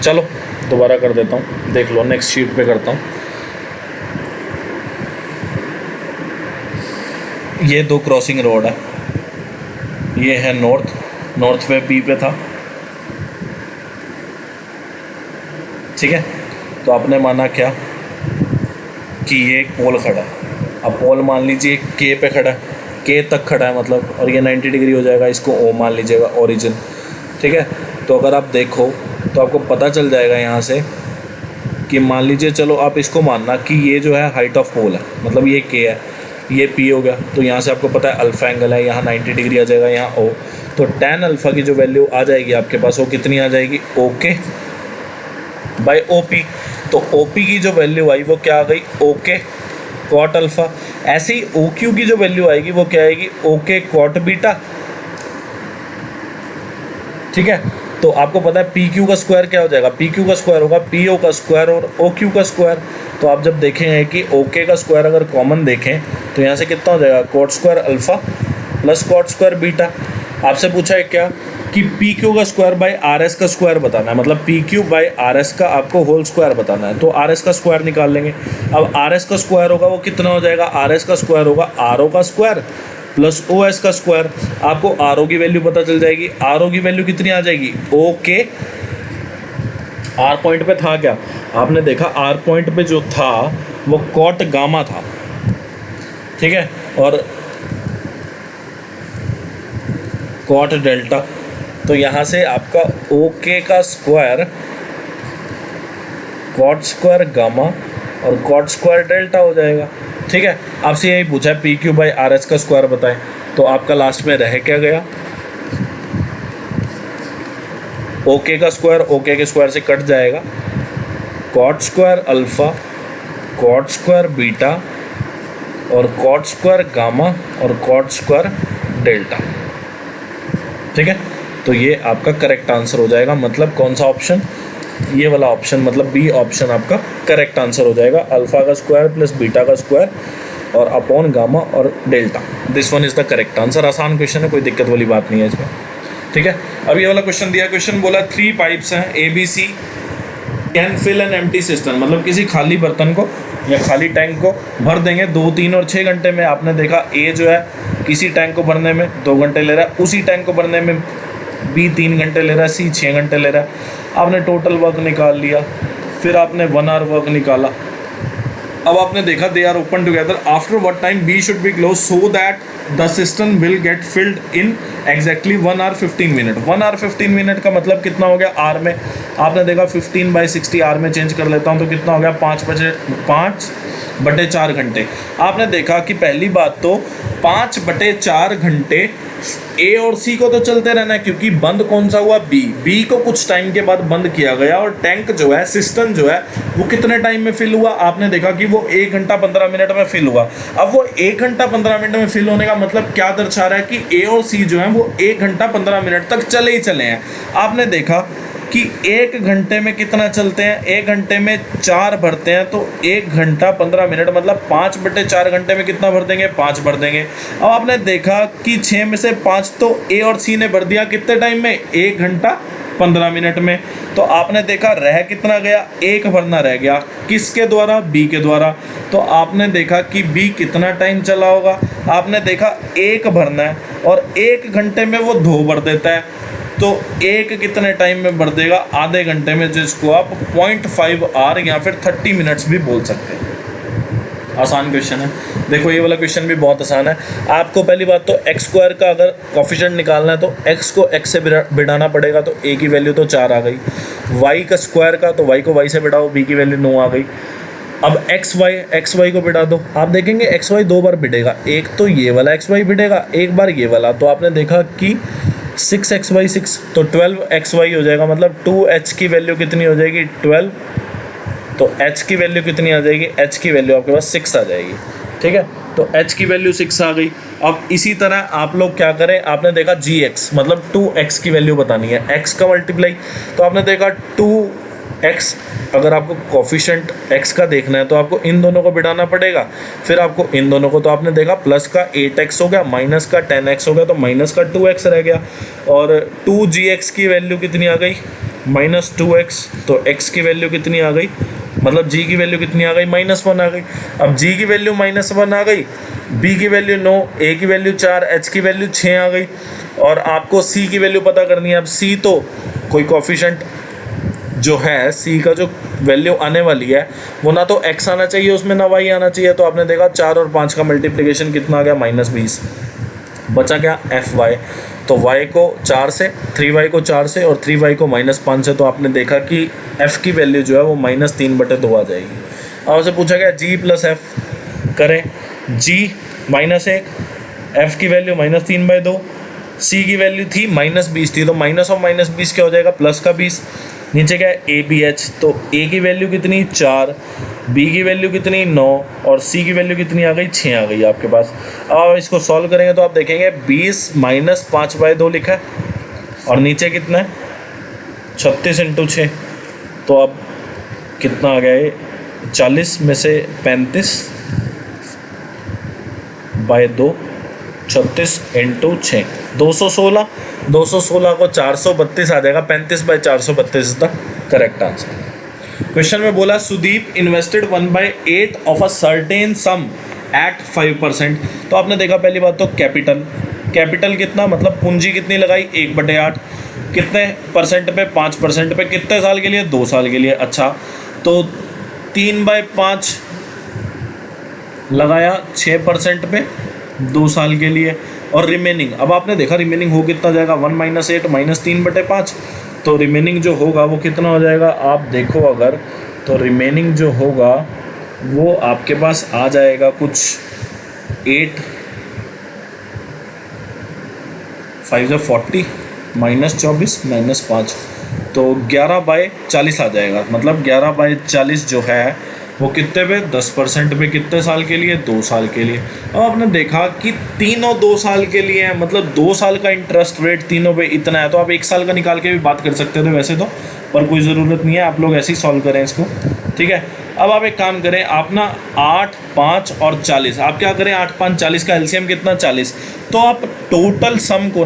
चलो दोबारा कर देता हूँ, देख लो नेक्स्ट शीट पे करता हूँ। ये दो क्रॉसिंग रोड है, ये है नॉर्थ पे पी पे था, ठीक है। तो आपने माना क्या कि ये एक पोल खड़ा है, अब पोल मान लीजिए के पे खड़ा है, के तक खड़ा है मतलब, और ये 90 डिग्री हो जाएगा, इसको ओ मान लीजिएगा ओरिजिन, ठीक है। तो अगर आप देखो तो आपको पता चल जाएगा यहाँ से कि मान लीजिए, चलो आप इसको मानना कि ये जो है हाइट ऑफ पोल है, मतलब ये के है, ये पी हो गया, तो यहाँ से आपको पता है अल्फ़ा एंगल है, यहाँ 90 डिग्री आ जाएगा, यहाँ ओ, तो tan अल्फ़ा की जो वैल्यू आ जाएगी आपके पास वो कितनी आ जाएगी, ओके बाई ओ पी। तो ओ पी की जो वैल्यू आई वो क्या आ गई, ओके कॉट अल्फ़ा। ऐसे ही ओ क्यू की जो वैल्यू आएगी वो क्या आएगी, ओके कॉट बीटा, ठीक है। तो आपको पता है पी क्यू का स्क्वायर क्या हो जाएगा, पी क्यू का स्क्वायर होगा पी ओ का स्क्वायर और ओ क्यू का स्क्वायर। तो आप जब देखेंगे कि ओके का स्क्वायर अगर कॉमन देखें तो यहाँ से कितना हो जाएगा, cot square alpha plus cot square beta. आपसे पूछा है क्या कि पी क्यू का स्क्वायर बाई आर एस का स्क्वायर बताना है, मतलब P Q by R S का आपको होल स्क्वायर बताना है, तो आर एस का स्क्वायर निकाल लेंगे। अब आर एस का स्क्वायर होगा वो कितना हो जाएगा, आर एस का स्क्वायर होगा आर ओ का स्क्वायर प्लस ओ एस का स्क्वायर। आपको आर ओ की वैल्यू पता चल जाएगी, आर ओ की वैल्यू कितनी आ जाएगी, ओ के आर पॉइंट पे था क्या, आपने देखा आर पॉइंट पे जो था वो कॉट गामा था, ठीक है, और कॉट डेल्टा। तो यहाँ से आपका ओ के का स्क्वायर कॉट स्क्वायर गामा और कॉट स्क्वायर डेल्टा हो जाएगा, ठीक है। आपसे यही पूछा है P Q by R S का स्क्वायर बताएं, तो आपका लास्ट में रह क्या गया, ओके का स्क्वायर ओके के स्क्वायर से कट जाएगा, cot square alpha cot square beta और कॉट स्क्वायर गामा और कॉट स्क्वायर डेल्टा, ठीक है। तो ये आपका करेक्ट आंसर हो जाएगा, मतलब कौन सा ऑप्शन, ये वाला ऑप्शन, मतलब बी ऑप्शन आपका करेक्ट आंसर हो जाएगा, अल्फ़ा का स्क्वायर प्लस बीटा का स्क्वायर और अपॉन गामा और delta, this one is the correct answer. आसान क्वेश्चन है, कोई दिक्कत वाली बात नहीं है इसमें, ठीक है। अब ये वाला क्वेश्चन दिया, क्वेश्चन बोला 3 पाइप्स हैं A B C can fill an empty system, मतलब किसी खाली बर्तन को या खाली टैंक को भर देंगे 2, 3 और 6 घंटे में। आपने देखा ए जो है किसी टैंक को भरने में 2 घंटे ले रहा है, उसी टैंक को भरने में बी 3 घंटे ले रहा है, सी 6 घंटे ले रहा है। आपने टोटल वर्क निकाल लिया, फिर आपने 1 आवर वर्क निकाला। अब आपने देखा they are open together, after what time B should be close so that the system will get filled in exactly 1 hour 15 minute. 1 hour 15 minute का मतलब कितना हो गया आर में, आपने देखा 15/60 आर में चेंज कर लेता हूँ तो कितना हो गया 5/4 घंटे। आपने देखा कि पहली बात तो 5/4 घंटे ए और सी को तो चलते रहना है, क्योंकि बंद कौन सा हुआ, बी को कुछ टाइम के बाद बंद किया गया, और टैंक जो है सिस्टम जो है वो कितने टाइम में फिल हुआ, आपने देखा कि वो 1 घंटा 15 मिनट में फिल हुआ। अब वो 1 घंटा 15 मिनट में फिल होने का मतलब क्या दर्शा रहा है कि ए और सी जो है वो 1 घंटा 15 मिनट तक चले ही चले हैं। आपने देखा कि 1 घंटे में कितना चलते हैं। 1 घंटे में 4 भरते हैं, तो 1 घंटा 15 मिनट मतलब 5/4 घंटे में कितना भर देंगे, 5 भर देंगे। अब आपने देखा कि 6 में से 5 तो ए और सी ने भर दिया कितने टाइम में, 1 घंटा 15 मिनट में। तो आपने देखा रह कितना गया, 1 भरना रह गया, किसके द्वारा, बी के द्वारा। तो आपने देखा कि बी कितना टाइम चला होगा, आपने देखा 1 भरना है और 1 घंटे में वो 2 भर देता है, तो 1 कितने टाइम में भर देगा, आधे घंटे में, जिसको आप 0.5 आवर या फिर 30 मिनट्स भी बोल सकते हैं। आसान क्वेश्चन है। देखो ये वाला क्वेश्चन भी बहुत आसान है। आपको पहली बात तो एक्स स्क्वायर का अगर कोफिशिएंट निकालना है तो एक्स को एक्स से बिड़ाना पड़ेगा, तो ए की वैल्यू तो 4 आ गई। वाई का स्क्वायर का तो वाई को वाई से बिड़ाओ, बी की वैल्यू 9 आ गई। अब एक्स वाई को बिड़ा दो, आप देखेंगे एक्स वाई 2 बार बिड़ेगा, एक तो ये वाला एक्स वाई बिड़ेगा, एक बार ये वाला। तो आपने देखा कि 6x/6 तो 12xy हो जाएगा, मतलब 2h की वैल्यू कितनी हो जाएगी, 12। तो h की वैल्यू कितनी आ जाएगी, h की वैल्यू आपके पास 6 आ जाएगी। ठीक है, तो h की वैल्यू 6 आ गई। अब इसी तरह आप लोग क्या करें, आपने देखा gx मतलब 2x की वैल्यू बतानी है, x का मल्टीप्लाई, तो आपने देखा 2x, अगर आपको कोफिशिएंट x का देखना है तो आपको इन दोनों को बिठाना पड़ेगा, फिर आपको इन दोनों को, तो आपने देखा प्लस का 8x हो गया, माइनस का 10x हो गया, तो माइनस का 2x रह गया। और 2gx की वैल्यू कितनी आ गई, -2x, तो x की वैल्यू कितनी आ गई, मतलब g की वैल्यू कितनी आ गई, -1 आ गई। अब g की वैल्यू -1 आ गई, b की वैल्यू 9, a की वैल्यू 4, h की वैल्यू 6 आ गई। और आपको c की वैल्यू पता करनी है। अब c तो कोई कोफिशिएंट जो है, c का जो वैल्यू आने वाली है वो ना तो x आना चाहिए उसमें, ना y आना चाहिए। तो आपने देखा 4 और 5 का मल्टीप्लिकेशन कितना आ गया, -20, बचा क्या fy। तो y को 4 से, 3y को 4 से और 3y को -5 से, तो आपने देखा कि f की वैल्यू जो है वो -3/2 आ जाएगी। अब आपसे पूछा गया g + f करें, g -1, f की वैल्यू -3/2, c की वैल्यू थी -20 थी, तो माइनस और -20 क्या हो जाएगा, प्लस का 20। नीचे क्या है ए बी एच, तो a की वैल्यू कितनी 4, b की वैल्यू कितनी 9 और c की वैल्यू कितनी आ गई, 6 आ गई आपके पास। अब आप इसको सॉल्व करेंगे तो आप देखेंगे 20 - 5/2 लिखा है और नीचे कितना है 36 × 6, तो अब कितना आ गया ये 40 में से 35/2, 36 × 6, 216, 216 को 432 आ जाएगा, 35/432 द करेक्ट आंसर। क्वेश्चन में बोला Sudeep invested 1/8 of a certain sum at 5%। तो आपने देखा पहली बात तो कैपिटल कितना, मतलब पूंजी कितनी लगाई, 1/8, कितने परसेंट पे, 5% पे, कितने साल के लिए, 2 साल के लिए। अच्छा, तो 3/5 लगाया 6% पे 2 साल के लिए, और रिमेनिंग, अब आपने देखा रिमेनिंग हो कितना जाएगा, 1 - 8 -3/5, तो रिमेनिंग जो होगा वो कितना हो जाएगा, आप देखो अगर, तो रिमेनिंग जो होगा वो आपके पास आ जाएगा कुछ 8, 5 = 40, -24 -5, तो 11/40 आ जाएगा। मतलब 11/40 जो है वो कितने पे, 10% पे, कितने साल के लिए, 2 साल के लिए। अब आपने देखा कि तीनों 2 साल के लिए हैं, मतलब 2 साल का इंटरेस्ट रेट तीनों पे इतना है, तो आप 1 साल का निकाल के भी बात कर सकते थे वैसे तो, पर कोई ज़रूरत नहीं है, आप लोग ऐसे ही सॉल्व करें इसको। ठीक है, अब आप एक काम करें, आप ना 8, 5 और 40, आप क्या करें, 8, 5, 40 का एलसीएम कितना, 40, तो आप टोटल सम को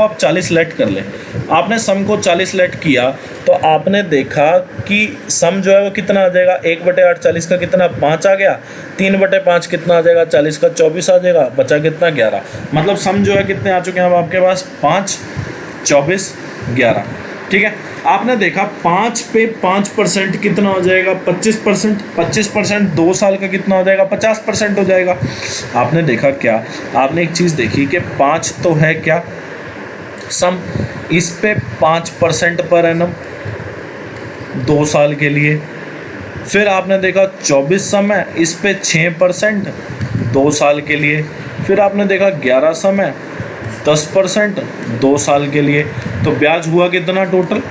आप 40 लेट कर लें। आपने सम को 40 लेट किया तो आपने देखा कि सम जो है वो कितना आ जाएगा, 1/8 40 का कितना, 5 आ गया, 3/5 कितना आ जाएगा, 40 का 24 आ जाएगा, बचा कितना, 11। मतलब सम जो है कितने आ चुके हैं अब आपके पास, 5, 24, 11। ठीक है, आपने देखा 5 पे 5% कितना हो जाएगा, 25%, 25% 2 साल का कितना हो जाएगा, 50% हो जाएगा। आपने देखा क्या, आपने एक चीज़ देखी कि 5 तो है क्या सम, इस पे 5% पर एनम 2 साल के लिए, फिर आपने देखा 24 सम है, इस पे 6% 2 साल के लिए, फिर आपने देखा 11 सम है, 10% 2 साल के लिए, तो ब्याज हुआ कितना टोटल,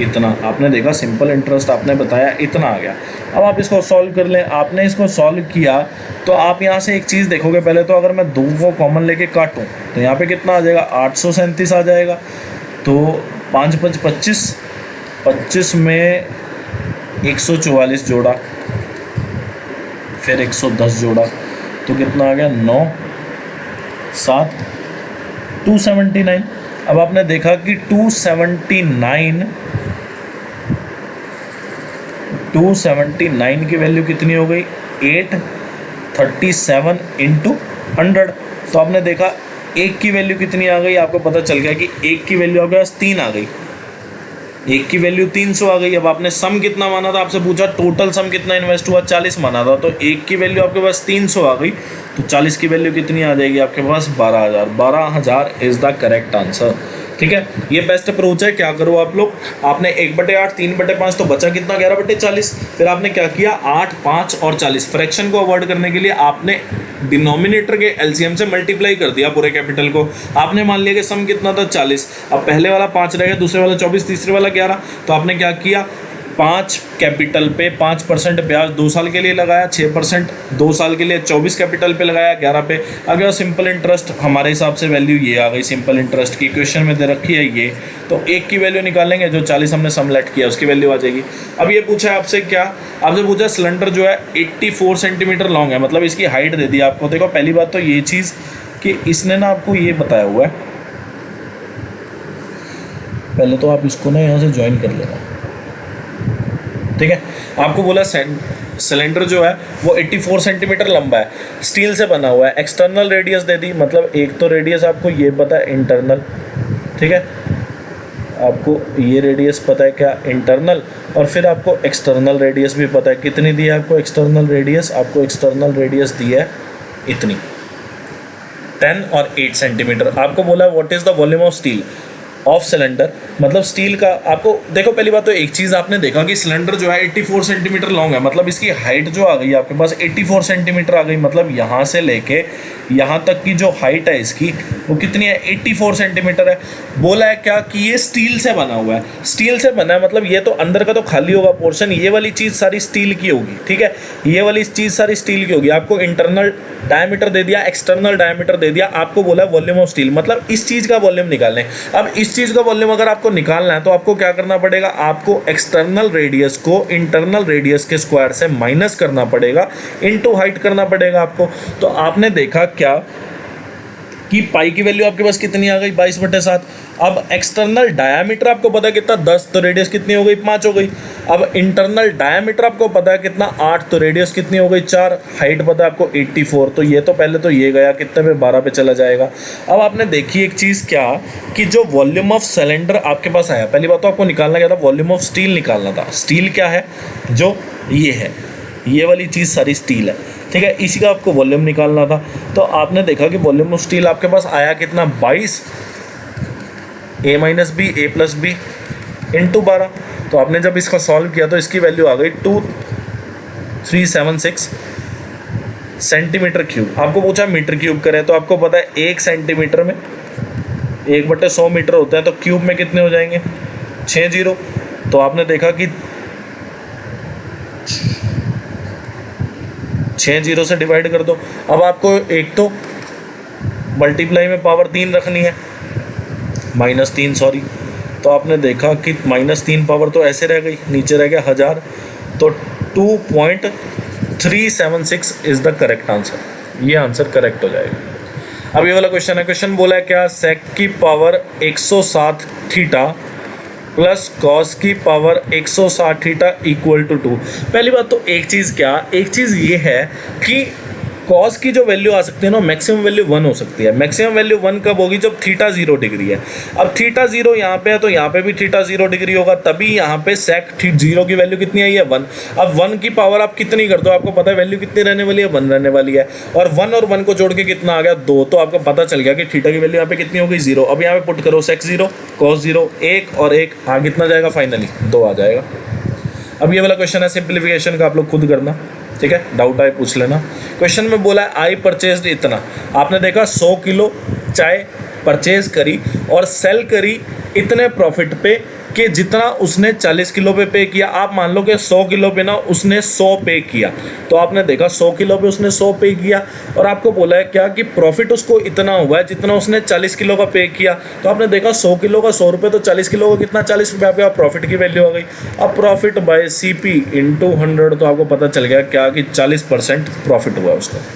इतना। आपने देखा सिंपल इंटरेस्ट आपने बताया इतना आ गया। अब आप इसको सॉल्व कर लें, आपने इसको सॉल्व किया तो आप यहाँ से एक चीज़ देखोगे, पहले तो अगर मैं 2 को कॉमन लेके काटूँ तो यहाँ पे कितना आ जाएगा, 837 आ जाएगा, तो 5 × 5 = 25, 25 में 144 जोड़ा, फिर 110 जोड़ा, तो कितना आ गया 9 7 279। अब आपने देखा कि 279 की वैल्यू कितनी हो गई, 837 इंटू 100। तो आपने देखा एक की वैल्यू कितनी आ गई, आपको पता चल गया कि एक की वैल्यू आपके पास 3 आ गई, एक की वैल्यू 300 आ गई। अब आपने सम कितना माना था, आपसे पूछा टोटल सम कितना इन्वेस्ट हुआ, 40 माना था, तो एक की वैल्यू आपके पास 300 आ गई, तो 40 की वैल्यू कितनी आ जाएगी आपके पास, 12,000 इज़ द करेक्ट आंसर। ठीक है, ये बेस्ट अप्रोच है। क्या करो आप लोग, आपने 1/8 3/5 तो बचा कितना 11/40, फिर आपने क्या किया 8 5 और 40, फ्रैक्शन को अवॉइड करने के लिए आपने डिनोमिनेटर के एलसीएम से मल्टीप्लाई कर दिया पूरे कैपिटल को। आपने मान लिया कि सम कितना था 40, अब पहले वाला 5 रहेगा, दूसरे वाला 24, तीसरे वाला 11, तो आपने क्या किया 5 कैपिटल पे 5% ब्याज 2 साल के लिए लगाया, 6% 2 साल के लिए, 24 कैपिटल पे लगाया 11 पे। अगर सिंपल इंटरेस्ट हमारे हिसाब से वैल्यू ये आ गई, सिंपल इंटरेस्ट की क्वेश्चन में दे रखी है ये, तो एक की वैल्यू निकालेंगे, जो 40 हमने सम लेट किया उसकी वैल्यू आ जाएगी। अब ये पूछा है आपसे क्या, आपसे पूछा सिलेंडर जो है 84 सेंटीमीटर लॉन्ग है, मतलब इसकी हाइट दे दी आपको। देखो पहली बात तो ये चीज़ कि इसने ना आपको ये बताया हुआ है, पहले तो आप इसको ना यहाँ से ज्वाइन कर लेना। ठीक है, आपको बोला सिलेंडर जो है वो 84 सेंटीमीटर लंबा है, स्टील से बना हुआ है, एक्सटर्नल रेडियस दे दी, मतलब एक तो रेडियस आपको ये पता है इंटरनल, ठीक है, आपको ये रेडियस पता है क्या इंटरनल, और फिर आपको एक्सटर्नल रेडियस भी पता है, कितनी दी है आपको एक्सटर्नल रेडियस, आपको एक्सटर्नल रेडियस दी है इतनी 10 और 8 सेंटीमीटर। आपको बोला what is the volume of steel of cylinder, मतलब स्टील का। आपको देखो पहली बात तो एक चीज़ आपने देखा कि सिलेंडर जो है 84 सेंटीमीटर लॉन्ग है, मतलब इसकी हाइट जो आ गई आपके पास 84 सेंटीमीटर आ गई, मतलब यहाँ से लेके यहाँ तक की जो हाइट है इसकी वो कितनी है 84 सेंटीमीटर है। बोला है क्या कि ये स्टील से बना हुआ है, स्टील से बना है मतलब ये तो अंदर का तो खाली होगा पोर्शन, ये वाली चीज़ सारी स्टील की होगी। ठीक है, ये वाली चीज़ सारी स्टील की होगी। आपको इंटरनल डायमीटर दे दिया, एक्सटर्नल डायमीटर दे दिया, आपको बोला वॉल्यूम ऑफ स्टील, मतलब इस चीज़ का वॉल्यूम निकालने। अब इस चीज़ का वॉल्यूम अगर आपको निकालना है तो आपको क्या करना पड़ेगा, आपको एक्सटर्नल रेडियस को इंटरनल रेडियस के स्क्वायर से माइनस करना पड़ेगा, इनटू हाइट करना पड़ेगा आपको। तो आपने देखा क्या कि पाई की वैल्यू आपके पास कितनी आ गई 22/7। अब एक्सटर्नल डायामीटर आपको पता है कितना 10, तो रेडियस कितनी हो गई 5 हो गई। अब इंटरनल डायामीटर आपको पता है कितना 8, तो रेडियस कितनी हो गई 4, हाइट पता है आपको 84, तो ये तो पहले तो ये गया कितने पे 12 पे चला जाएगा। अब आपने देखी एक चीज़ क्या कि जो वॉल्यूम ऑफ सिलेंडर आपके पास आया, पहली बात तो आपको निकालना क्या था, वॉल्यूम ऑफ स्टील निकालना था। स्टील क्या है, जो ये है, ये वाली चीज़ सारी स्टील है। ठीक है, इसी का आपको वॉल्यूम निकालना था। तो आपने देखा कि वॉल्यूम ऑफ स्टील आपके पास आया कितना 22 a - b a + b into 12। तो आपने जब इसका सॉल्व किया तो इसकी वैल्यू आ गई 2376 सेंटीमीटर क्यूब। आपको पूछा मीटर क्यूब करें, तो आपको पता है 1 सेंटीमीटर में 1/100 मीटर होता है, तो क्यूब में कितने हो जाएंगे 6 जीरो। तो आपने देखा कि 6 जीरो से डिवाइड कर दो। अब आपको एक तो मल्टीप्लाई में पावर 3 रखनी है, -3 सॉरी, तो आपने देखा कि -3 पावर तो ऐसे रह गई, नीचे रह गया 1000, तो 2.376 इज़ द करेक्ट आंसर। ये आंसर करेक्ट हो जाएगा। अब ये वाला क्वेश्चन है, क्वेश्चन बोला है क्या, सेक की पावर 107 थीटा प्लस कॉस की पावर 160 थीटा इक्वल टू 2। पहली बात तो एक चीज़ क्या, एक चीज़ ये है कि कॉस की जो वैल्यू आ सकती है ना, मैक्सिमम वैल्यू 1 हो सकती है। मैक्सिमम वैल्यू 1 कब होगी, जब थीटा 0 डिग्री है। अब थीटा 0 यहाँ पे है, तो यहाँ पे भी थीटा 0 डिग्री होगा, तभी यहाँ पे सेक 0 की वैल्यू कितनी आई है 1। अब 1 की पावर आप कितनी कर दो, आपको पता है वैल्यू कितनी रहने वाली है 1 रहने वाली है, और 1 और 1 को जोड़ के कितना आ गया 2, तो आपको पता चल गया कि थीटा की वैल्यू यहाँ पे कितनी हो गई 0। अब यहाँ पे पुट करो सेक 0 कॉस 0, 1 और 1, हाँ कितना जाएगा फाइनली 2 आ जाएगा। अब ये वाला क्वेश्चन है सिंप्लीफिकेशन का, आप लोग खुद करना, ठीक है, डाउट आए पूछ लेना। क्वेश्चन में बोला है आई परचेज्ड इतना, आपने देखा 100 किलो चाय परचेज करी और सेल करी इतने प्रॉफिट पे कि जितना उसने 40 किलो पे किया, आप मान लो कि 100 किलो पे ना उसने 100 पे किया, तो आपने देखा 100 किलो पे उसने 100 पे किया और आपको बोला है क्या कि प्रॉफिट उसको इतना हुआ है जितना उसने 40 किलो का पे किया। तो आपने देखा 100 किलो का 100 रुपये, तो 40 किलो का कितना, 40 रुपये आपके प्रॉफिट की वैल्यू आ गई। अब प्रॉफिट बाय CP इंटू 100, तो आपको पता चल गया क्या कि 40% प्रॉफिट हुआ उसका।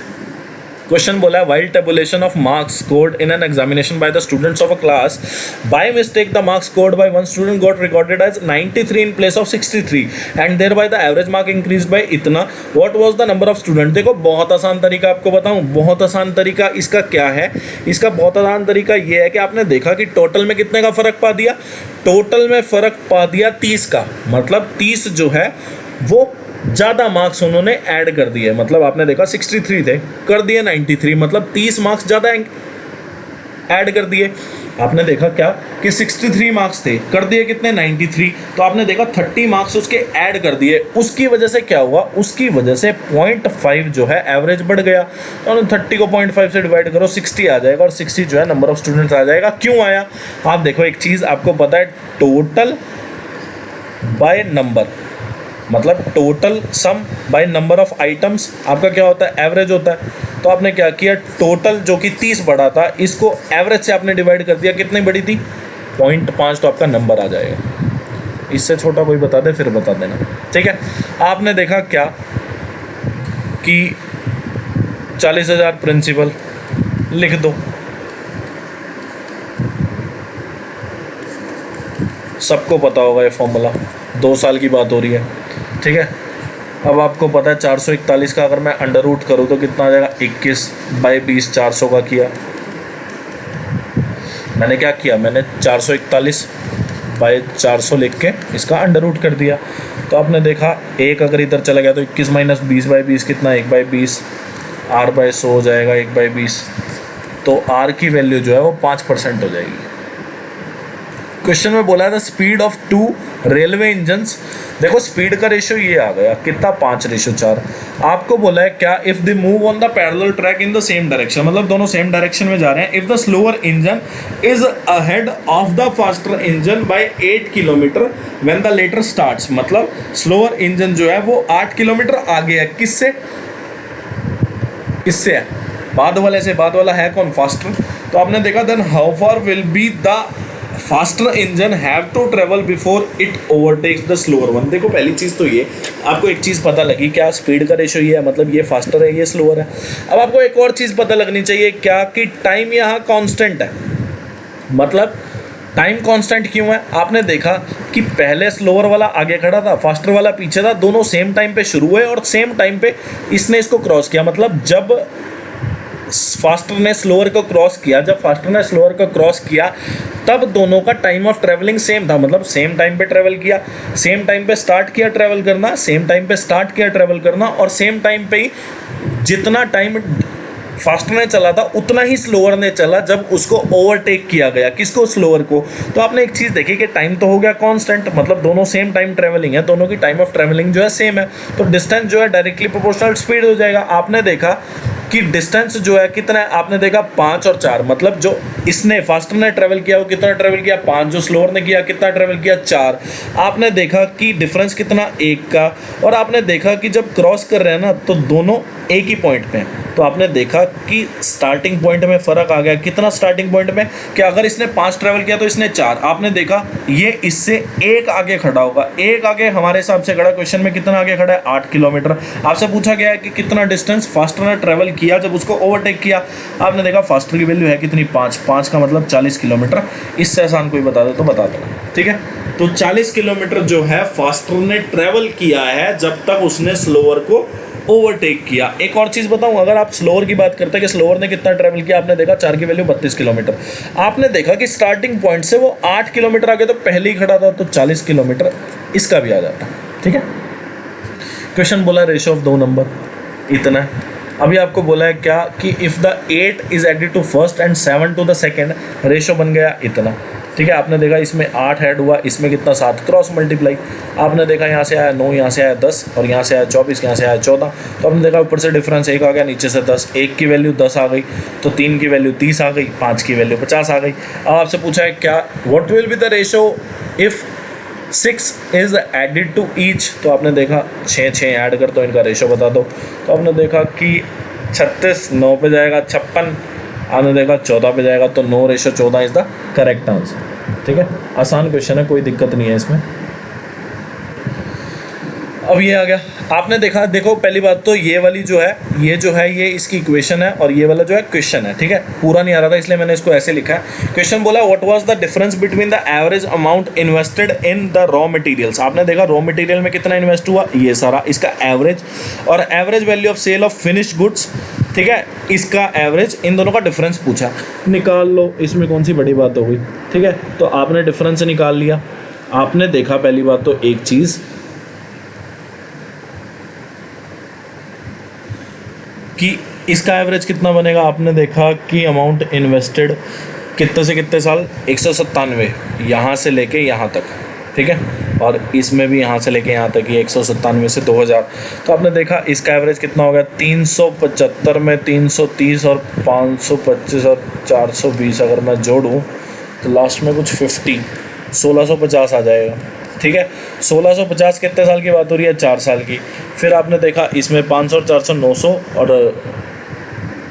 क्वेश्चन बोला है while tabulation of marks scored in an examination by the students of a class, by mistake the marks scored by one student got recorded as 93 in place of 63 and thereby the average mark increase by इतना, what was the number of student. देखो बहुत आसान तरीका आपको बताऊं, बहुत आसान तरीका इसका क्या है, इसका बहुत आसान तरीका ये है कि आपने देखा कि टोटल में कितने का फर्क पा दिया, टोटल में फर्क पा दिया 30 का, मतलब 30 जो है वो ज़्यादा मार्क्स उन्होंने ऐड कर दिए, मतलब आपने देखा 63 थे कर दिए 93, मतलब 30 मार्क्स ज़्यादा ऐड कर दिए। आपने देखा क्या कि 63 मार्क्स थे कर दिए कितने, 93, तो आपने देखा 30 मार्क्स उसके ऐड कर दिए। उसकी वजह से क्या हुआ, उसकी वजह से 0.5 जो है एवरेज बढ़ गया। तो 30 को 0.5 से डिवाइड करो, 60 आ जाएगा और 60 जो है नंबर ऑफ स्टूडेंट्स आ जाएगा। क्यों आया, आप देखो एक चीज़ आपको पता है, टोटल बाय नंबर, मतलब total sum by number of items आपका क्या होता है, एवरेज होता है। तो आपने क्या किया, टोटल जो कि 30 बढ़ा था इसको एवरेज से आपने डिवाइड कर दिया, कितनी बड़ी थी 0.5, तो आपका नंबर आ जाएगा। इससे छोटा कोई बता दे फिर बता देना, ठीक है। आपने देखा क्या कि 40,000 प्रिंसिपल लिख दो, सबको पता होगा ये फॉर्मूला, 2 साल की बात हो रही है, ठीक है। अब आपको पता है 441 का अगर मैं अंडर रूट करूँ तो कितना आ जाएगा, 21 बाई 20, 400 का किया मैंने, क्या किया मैंने 441 बाई 400 लिख के इसका अंडर रूट कर दिया। तो आपने देखा एक अगर इधर चला गया तो 21 माइनस 20 बाई 20 कितना, 1 बाई 20, R बाई 100 हो जाएगा 1 बाई 20, तो R की वैल्यू जो है वो 5% हो जाएगी। क्वेश्चन में बोला था स्पीड ऑफ 2 रेलवे इंजन्स, देखो स्पीड का रेशियो ये आ गया कितना, 5:4। आपको बोला है क्या, if they move on the parallel track in the same direction, मतलब दोनों सेम डायरेक्शन में जा रहे हैं। If the slower engine is ahead of the faster engine by 8 kilometre when the latter starts, मतलब स्लोअर इंजन जो है वो 8 किलोमीटर आगे है, किससे, इससे है, बाद वाले से। बाद वाला है कौन, फास्टर। तो आपने देखा then how far will be the faster engine have to travel before it overtakes the slower one. देखो पहली चीज़ तो ये आपको एक चीज़ पता लगी, क्या स्पीड का रेशियो ये है, मतलब ये फास्टर है ये स्लोअर है। अब आपको एक और चीज़ पता लगनी चाहिए, क्या कि टाइम यहाँ कांस्टेंट है, मतलब टाइम कांस्टेंट क्यों है, आपने देखा कि पहले स्लोअर वाला आगे खड़ा था, फास्टर वाला पीछे था, दोनों सेम टाइम पे शुरू हुए और सेम टाइम पे इसने इसको क्रॉस किया। मतलब जब फास्टर ने स्लोअर को क्रॉस किया, जब फास्टर ने स्लोअर को क्रॉस किया तब दोनों का टाइम ऑफ ट्रैवलिंग सेम था, मतलब सेम टाइम पे ट्रैवल किया, सेम टाइम पे स्टार्ट किया ट्रैवल करना, सेम टाइम पे स्टार्ट किया ट्रैवल करना, और सेम टाइम पे ही जितना टाइम फास्टर ने चला था उतना ही स्लोअर ने चला जब उसको ओवरटेक किया गया, किसको, स्लोअर को। तो आपने एक चीज़ देखी कि टाइम तो हो गया कांस्टेंट, मतलब दोनों सेम टाइम ट्रैवलिंग है, दोनों की टाइम ऑफ ट्रैवलिंग जो है सेम है, तो डिस्टेंस जो है डायरेक्टली प्रोपोर्शनल स्पीड हो जाएगा। आपने देखा कि डिस्टेंस जो है कितना है, आपने देखा 5 और 4, मतलब जो इसने फास्टर ने ट्रैवल किया वो कितना ट्रैवल किया, 5, जो स्लोअर ने किया कितना ट्रैवल किया, 4। आपने देखा कि डिफरेंस कितना, 1 का। और आपने देखा कि जब क्रॉस कर रहे हैं ना तो दोनों एक ही पॉइंट पे हैं, तो आपने देखा कि स्टार्टिंग पॉइंट में फ़र्क आ गया, कितना स्टार्टिंग पॉइंट में, कि अगर इसने 5 ट्रैवल किया तो इसने 4। आपने देखा ये इससे 1 आगे खड़ा होगा, 1 आगे हमारे हिसाब से खड़ा, क्वेश्चन में कितना आगे खड़ा है, 8 किलोमीटर। आपसे पूछा गया है कि कितना डिस्टेंस फास्टर ने ट्रैवल किया जब उसको ओवरटेक किया। आपने देखा फास्टर की वैल्यू है कितनी, 5 का मतलब 40 किलोमीटर। इससे आसान कोई बता दे तो बता दो, ठीक है। तो 40 किलोमीटर जो है फास्टर ने ट्रैवल किया है जब तक उसने स्लोअर को ओवरटेक किया। एक और चीज़ बताऊं, अगर आप स्लोअर की बात करते हैं कि स्लोअर ने कितना ट्रैवल किया, आपने देखा 4 की वैल्यू 32 किलोमीटर। आपने देखा कि स्टार्टिंग पॉइंट से वो 8 किलोमीटर आगे तो पहले ही खड़ा था, तो 40 किलोमीटर इसका भी आ जाता, ठीक है। क्वेश्चन बोला रेशियो ऑफ 2 नंबर इतना है। अभी आपको बोला है क्या कि if the 8 is added to first and 7 to the second, ratio बन गया इतना, ठीक है। आपने देखा इसमें 8 ऐड हुआ, इसमें कितना 7, क्रॉस मल्टीप्लाई। आपने देखा यहाँ से आया 9, यहाँ से आया 10 और यहाँ से आया 24, यहाँ से आया 14। तो आपने देखा ऊपर से डिफरेंस 1 आ गया, नीचे से 10, 1 की वैल्यू 10 आ गई, तो 3 की वैल्यू 30 आ गई, 5 की वैल्यू 50 आ गई। अब आपसे पूछा है क्या, what will be the ratio if 6 is added to each, तो आपने देखा 6 ऐड कर दो, इनका रेशो बता दो। तो आपने देखा कि 36 9 पे जाएगा 56, आपने देखा 14 पे जाएगा, तो 9:14 इज द करेक्ट आंसर। ठीक है, आसान क्वेश्चन है, कोई दिक्कत नहीं है इसमें। अब ये आ गया, आपने देखा, देखो पहली बात तो ये वाली जो है ये इसकी इक्वेशन है और ये वाला जो है क्वेश्चन है। ठीक है, पूरा नहीं आ रहा था इसलिए मैंने इसको ऐसे लिखा है। क्वेश्चन बोला what was the difference between the average amount invested in the raw materials. आपने देखा रॉ मटेरियल में कितना इन्वेस्ट हुआ, ये सारा, इसका एवरेज, और average value of sale of finished goods. ठीक है, इसका एवरेज, इन दोनों का डिफरेंस पूछा, निकाल लो, इसमें कौन सी बड़ी बात हो गई। ठीक है, तो आपने डिफरेंस निकाल लिया। आपने देखा पहली बात तो एक चीज़ कि इसका एवरेज कितना बनेगा। आपने देखा कि अमाउंट इन्वेस्टेड कितने से कितने साल, 197, यहाँ से लेके यहाँ तक। ठीक है, और इसमें भी यहाँ से लेके यहाँ तक ही 197 से 2000। तो आपने देखा इसका एवरेज कितना हो गया, 375 में 330 और 525 और 420 अगर मैं जोड़ूँ तो लास्ट में कुछ 1650 आ जाएगा। ठीक है, 1650 कितने साल की बात हो रही है, 4 साल की। फिर आपने देखा इसमें 500 और 400 900 और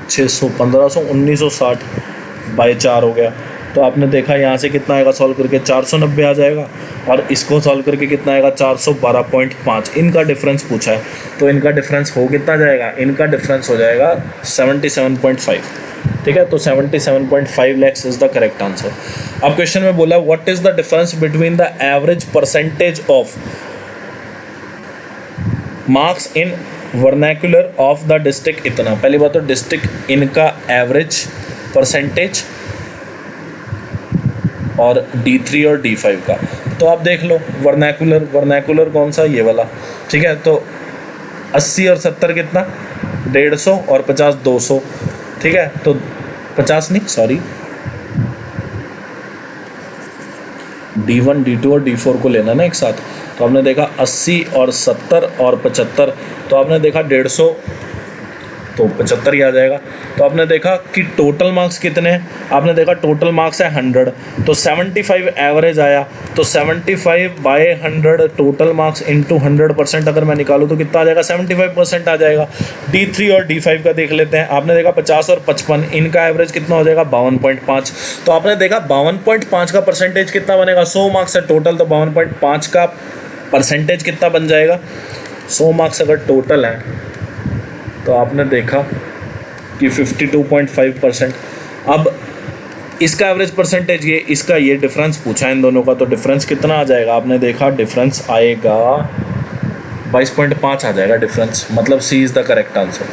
600 1500 1960 बाई 4 हो गया। तो आपने देखा यहाँ से कितना आएगा सॉल्व करके, 490 आ जाएगा, और इसको सॉल्व करके कितना आएगा, 412.5। इनका डिफरेंस पूछा है, तो इनका डिफरेंस हो कितना जाएगा, इनका डिफरेंस हो जाएगा 77.5। ठीक है, तो 77.5 lakhs is the correct answer. अब क्वेश्चन में बोला what is the difference between the average percentage of marks in vernacular of the district इतना। पहली बात तो डिस्ट्रिक्ट इनका एवरेज परसेंटेज और D3 और D5 का। तो आप देख लो वर्नैकुलर कौन सा, ये वाला। ठीक है, तो 80 और 70 कितना, 150 और 50 200। ठीक है, तो 50 नहीं, सॉरी, D1 D2 और D4 को लेना ना एक साथ। तो आपने देखा 80 और 70 और 75, तो आपने देखा 150, तो 75 ही आ जाएगा। तो आपने देखा कि टोटल मार्क्स कितने हैं, आपने देखा टोटल मार्क्स है 100, तो 75 एवरेज आया, तो 75 बाय 100 टोटल मार्क्स इंटू 100% अगर मैं निकालूँ तो कितना आ जाएगा, 75% आ जाएगा। D3 और D5 का देख लेते हैं। आपने देखा 50 और 55, इनका एवरेज कितना हो जाएगा, 52.5। तो आपने देखा 52.5 का परसेंटेज कितना बनेगा, 100 मार्क्स है टोटल, तो 52.5 का परसेंटेज कितना बन जाएगा, 100 मार्क्स अगर टोटल है तो आपने देखा कि 52.5%। अब इसका एवरेज परसेंटेज ये, इसका ये डिफरेंस पूछा इन दोनों का, तो डिफरेंस कितना आ जाएगा, आपने देखा डिफरेंस आएगा 22.5 आ जाएगा डिफरेंस, मतलब C is the correct answer.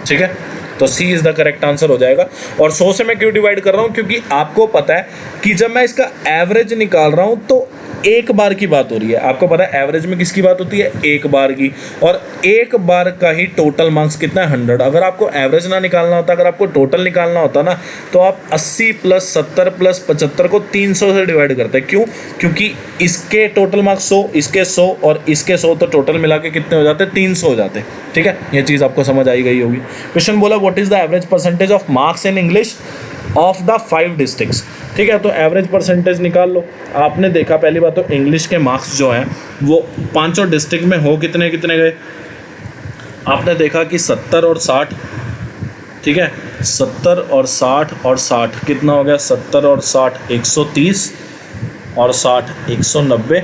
ठीक है, तो C is the correct answer हो जाएगा। और 100 से मैं क्यों डिवाइड कर रहा हूँ, क्योंकि आपको पता है कि जब मैं इसका एवरेज निकाल रहा हूँ तो एक बार की बात हो रही है। आपको पता है एवरेज में किसकी बात होती है, एक बार की, और एक बार का ही टोटल मार्क्स कितना है, 100। अगर आपको एवरेज ना निकालना होता, अगर आपको टोटल निकालना होता ना, तो आप 80 + 70 + 75 को 300 से डिवाइड करते हैं। क्यों, क्योंकि इसके टोटल मार्क्स 100, इसके 100 और इसके 100, तो टोटल मिला के कितने हो जाते हैं, 300 हो जाते हैं। ठीक है, ये चीज़ आपको समझ आई गई होगी। क्वेश्चन बोला what is the average percentage of marks in English of the 5 districts. ठीक है, तो एवरेज परसेंटेज निकाल लो। आपने देखा पहली बात तो इंग्लिश के मार्क्स जो हैं वो 5 डिस्ट्रिक्ट में हो कितने गए, आपने देखा कि 70 और 60। ठीक है, 70 और 60 और 60 कितना हो गया, 70 और 60 130 और 60 190,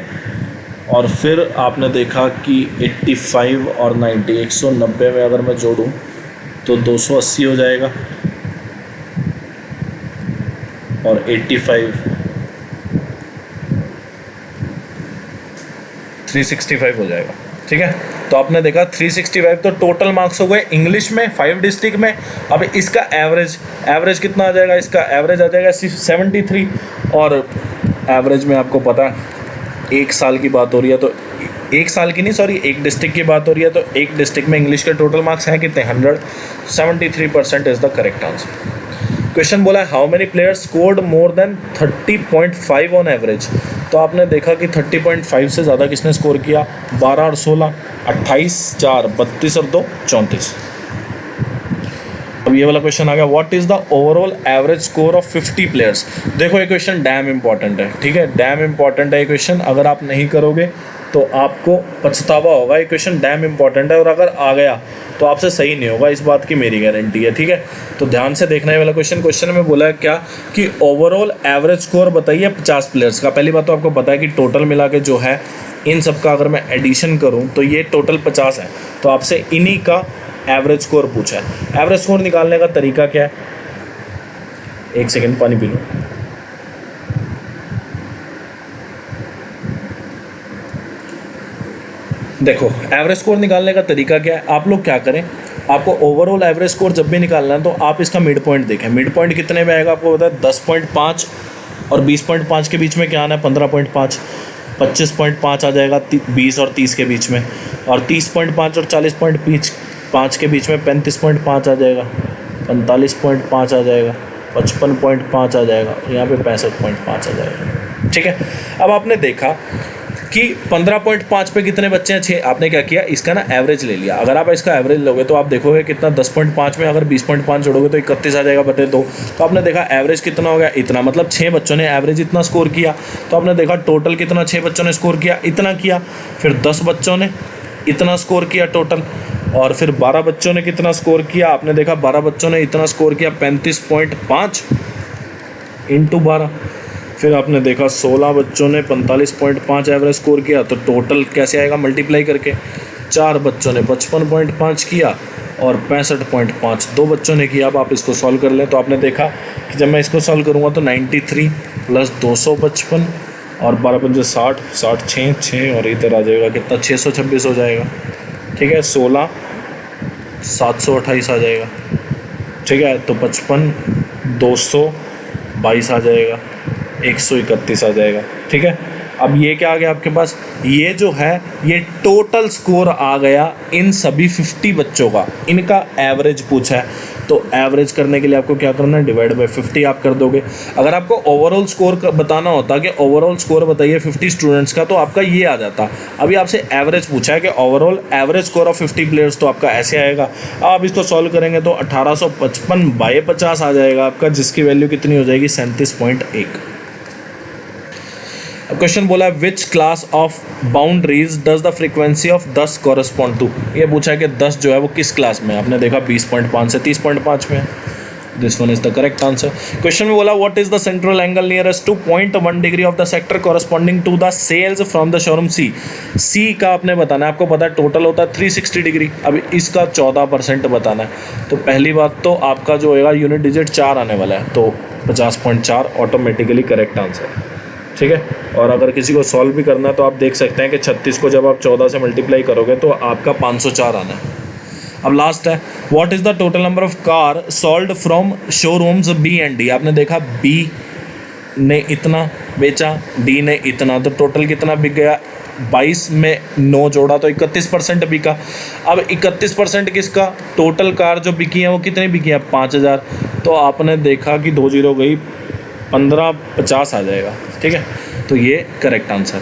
और फिर आपने देखा कि 85 और 90, 190 में अगर मैं जोड़ूँ तो 280 हो जाएगा, और 85 365 हो जाएगा। ठीक है, तो आपने देखा 365 तो टोटल मार्क्स हो गए इंग्लिश में 5 डिस्ट्रिक्ट में। अब इसका एवरेज कितना आ जाएगा, इसका एवरेज आ जाएगा 73, और एवरेज में आपको पता है 1 साल की बात हो रही है, तो 1 साल की नहीं, सॉरी, 1 डिस्ट्रिक्ट की बात हो रही है, तो 1 डिस्ट्रिक्ट में इंग्लिश के टोटल मार्क्स हैं कितने, 100। 73% is the correct answer. Question बोला है how many players scored more than 30.5 on average. तो आपने देखा कि 30.5 से ज़्यादा किसने स्कोर किया, 12 और 16, 28 4 32 और 2 34। अब ये वाला क्वेश्चन आ गया, what is the overall average score of 50 players. देखो ये क्वेश्चन डैम इंपॉर्टेंट है, ठीक है, डैम इंपॉर्टेंट है ये क्वेश्चन। अगर आप नहीं करोगे तो आपको पछतावा होगा। ये क्वेश्चन डैम इंपॉर्टेंट है और अगर आ गया तो आपसे सही नहीं होगा, इस बात की मेरी गारंटी है, ठीक है। तो ध्यान से देखना है वाला क्वेश्चन में बोला है क्या कि ओवरऑल एवरेज स्कोर बताइए 50 प्लेयर्स का। पहली बात तो आपको पता है कि टोटल मिला के जो है इन सब का अगर मैं एडिशन करूं तो ये टोटल 50 है। तो आपसे इन्हीं का एवरेज स्कोर पूछा है। एवरेज स्कोर निकालने का तरीका क्या है, एक सेकेंड पानी पी लो। देखो एवरेज स्कोर निकालने का तरीका क्या है, आप लोग क्या करें, आपको ओवरऑल एवरेज स्कोर जब भी निकालना है तो आप इसका मिड पॉइंट देखें। मिड पॉइंट कितने में आएगा आपको पता है, 10.5 और 20.5 के बीच में क्या आना है, 15.5, 25.5 आ जाएगा 20 और 30 के बीच में, और 30.5 और 40.5 के बीच में 35.5 आ जाएगा, 45.5 आ जाएगा, 55.5 आ जाएगा, यहाँ पे 65.5 आ जाएगा, ठीक है। अब आपने देखा कि 15.5 पे कितने बच्चे हैं, 6। आपने क्या किया, इसका ना एवरेज ले लिया। अगर आप इसका एवरेज लोगे तो आप देखोगे कितना, 10.5 में अगर 20.5 जोड़ोगे तो 31 आ जाएगा बटे 2। तो आपने देखा एवरेज कितना हो गया, इतना, मतलब 6 बच्चों ने एवरेज इतना स्कोर किया। तो आपने देखा टोटल कितना 6 बच्चों ने स्कोर किया, इतना किया। फिर 10 बच्चों ने इतना स्कोर किया टोटल, और फिर 12 बच्चों ने कितना स्कोर किया, आपने देखा 12 बच्चों ने इतना स्कोर किया, 35.5 इंटू 12। फिर आपने देखा 16 बच्चों ने 45.5 एवरेज स्कोर किया, तो टोटल कैसे आएगा मल्टीप्लाई करके, 4 बच्चों ने 55.5 किया और 65.5 2 बच्चों ने किया। अब आप इसको सॉल्व कर लें तो आपने देखा कि जब मैं इसको सॉल्व करूँगा तो 93 प्लस 255 और 12 पंजे 60, 60 6 और इधर आ जाएगा कितना, 626 हो जाएगा, ठीक है। 16 728 आ जाएगा, ठीक है। तो 55 222 आ जाएगा, 131 आ जाएगा, ठीक है। अब ये क्या आ गया आपके पास, ये जो है ये टोटल स्कोर आ गया इन सभी 50 बच्चों का, इनका एवरेज पूछा है। तो एवरेज करने के लिए आपको क्या करना है, डिवाइड बाय 50 आप कर दोगे। अगर आपको ओवरऑल स्कोर बताना होता कि ओवरऑल स्कोर बताइए 50 स्टूडेंट्स का, तो आपका ये आ जाता। अभी आपसे एवरेज पूछा है कि overall average score of 50 players, तो आपका ऐसे आएगा। आप इसको सॉल्व करेंगे तो 1855 बाय 50 आ जाएगा आपका, जिसकी वैल्यू कितनी हो जाएगी, 37.1। अब क्वेश्चन बोला है which class of boundaries does the frequency of 10 correspond to. ये पूछा है कि 10 जो है वो किस क्लास में, आपने देखा 20.5 से 30.5 में। This one is the correct answer. Question में बोला what is the central angle nearest to 0.1 degree of the sector corresponding to the sales from the showroom C. C का आपने बताना है, आपको पता है टोटल होता है 360 डिग्री। अब इसका 14% बताना है। तो पहली बात तो आपका जो होगा यूनिट डिजिट 4 आने वाला है, तो 50.4 ऑटोमेटिकली करेक्ट आंसर है, ठीक है। और अगर किसी को सॉल्व भी करना है तो आप देख सकते हैं कि 36 को जब आप 14 से मल्टीप्लाई करोगे तो आपका 504 आना है। अब लास्ट है what is the total number of car sold from showrooms B and D. आपने देखा बी ने इतना बेचा, डी ने इतना, तो टोटल कितना बिक गया, 22 में 9 जोड़ा तो 31% बिका। अब 31% किसका, टोटल कार जो बिकी है वो कितनी बिकी है, 5000। तो आपने देखा कि 2 जीरो गई, 1550 आ जाएगा, ठीक है। तो ये करेक्ट आंसर।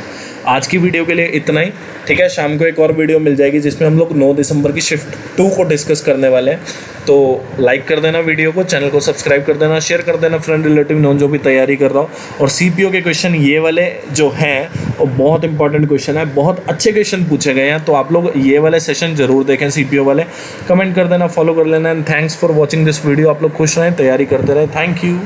आज की वीडियो के लिए इतना ही, ठीक है। शाम को एक और वीडियो मिल जाएगी जिसमें हम लोग 9 दिसंबर की शिफ्ट 2 को डिस्कस करने वाले हैं। तो लाइक कर देना वीडियो को, चैनल को सब्सक्राइब कर देना, शेयर कर देना फ्रेंड रिलेटिव नॉन जो भी तैयारी कर रहा हो। और सीपीओ के क्वेश्चन ये वाले जो हैं वो बहुत इंपॉर्टेंट क्वेश्चन है, बहुत अच्छे क्वेश्चन पूछे गए हैं। तो आप लोग ये वाले सेशन जरूर देखें सीपीओ वाले, कमेंट कर देना, फॉलो कर लेना। And thanks for watching this video. आप लोग खुश रहें, तैयारी करते रहें। Thank you.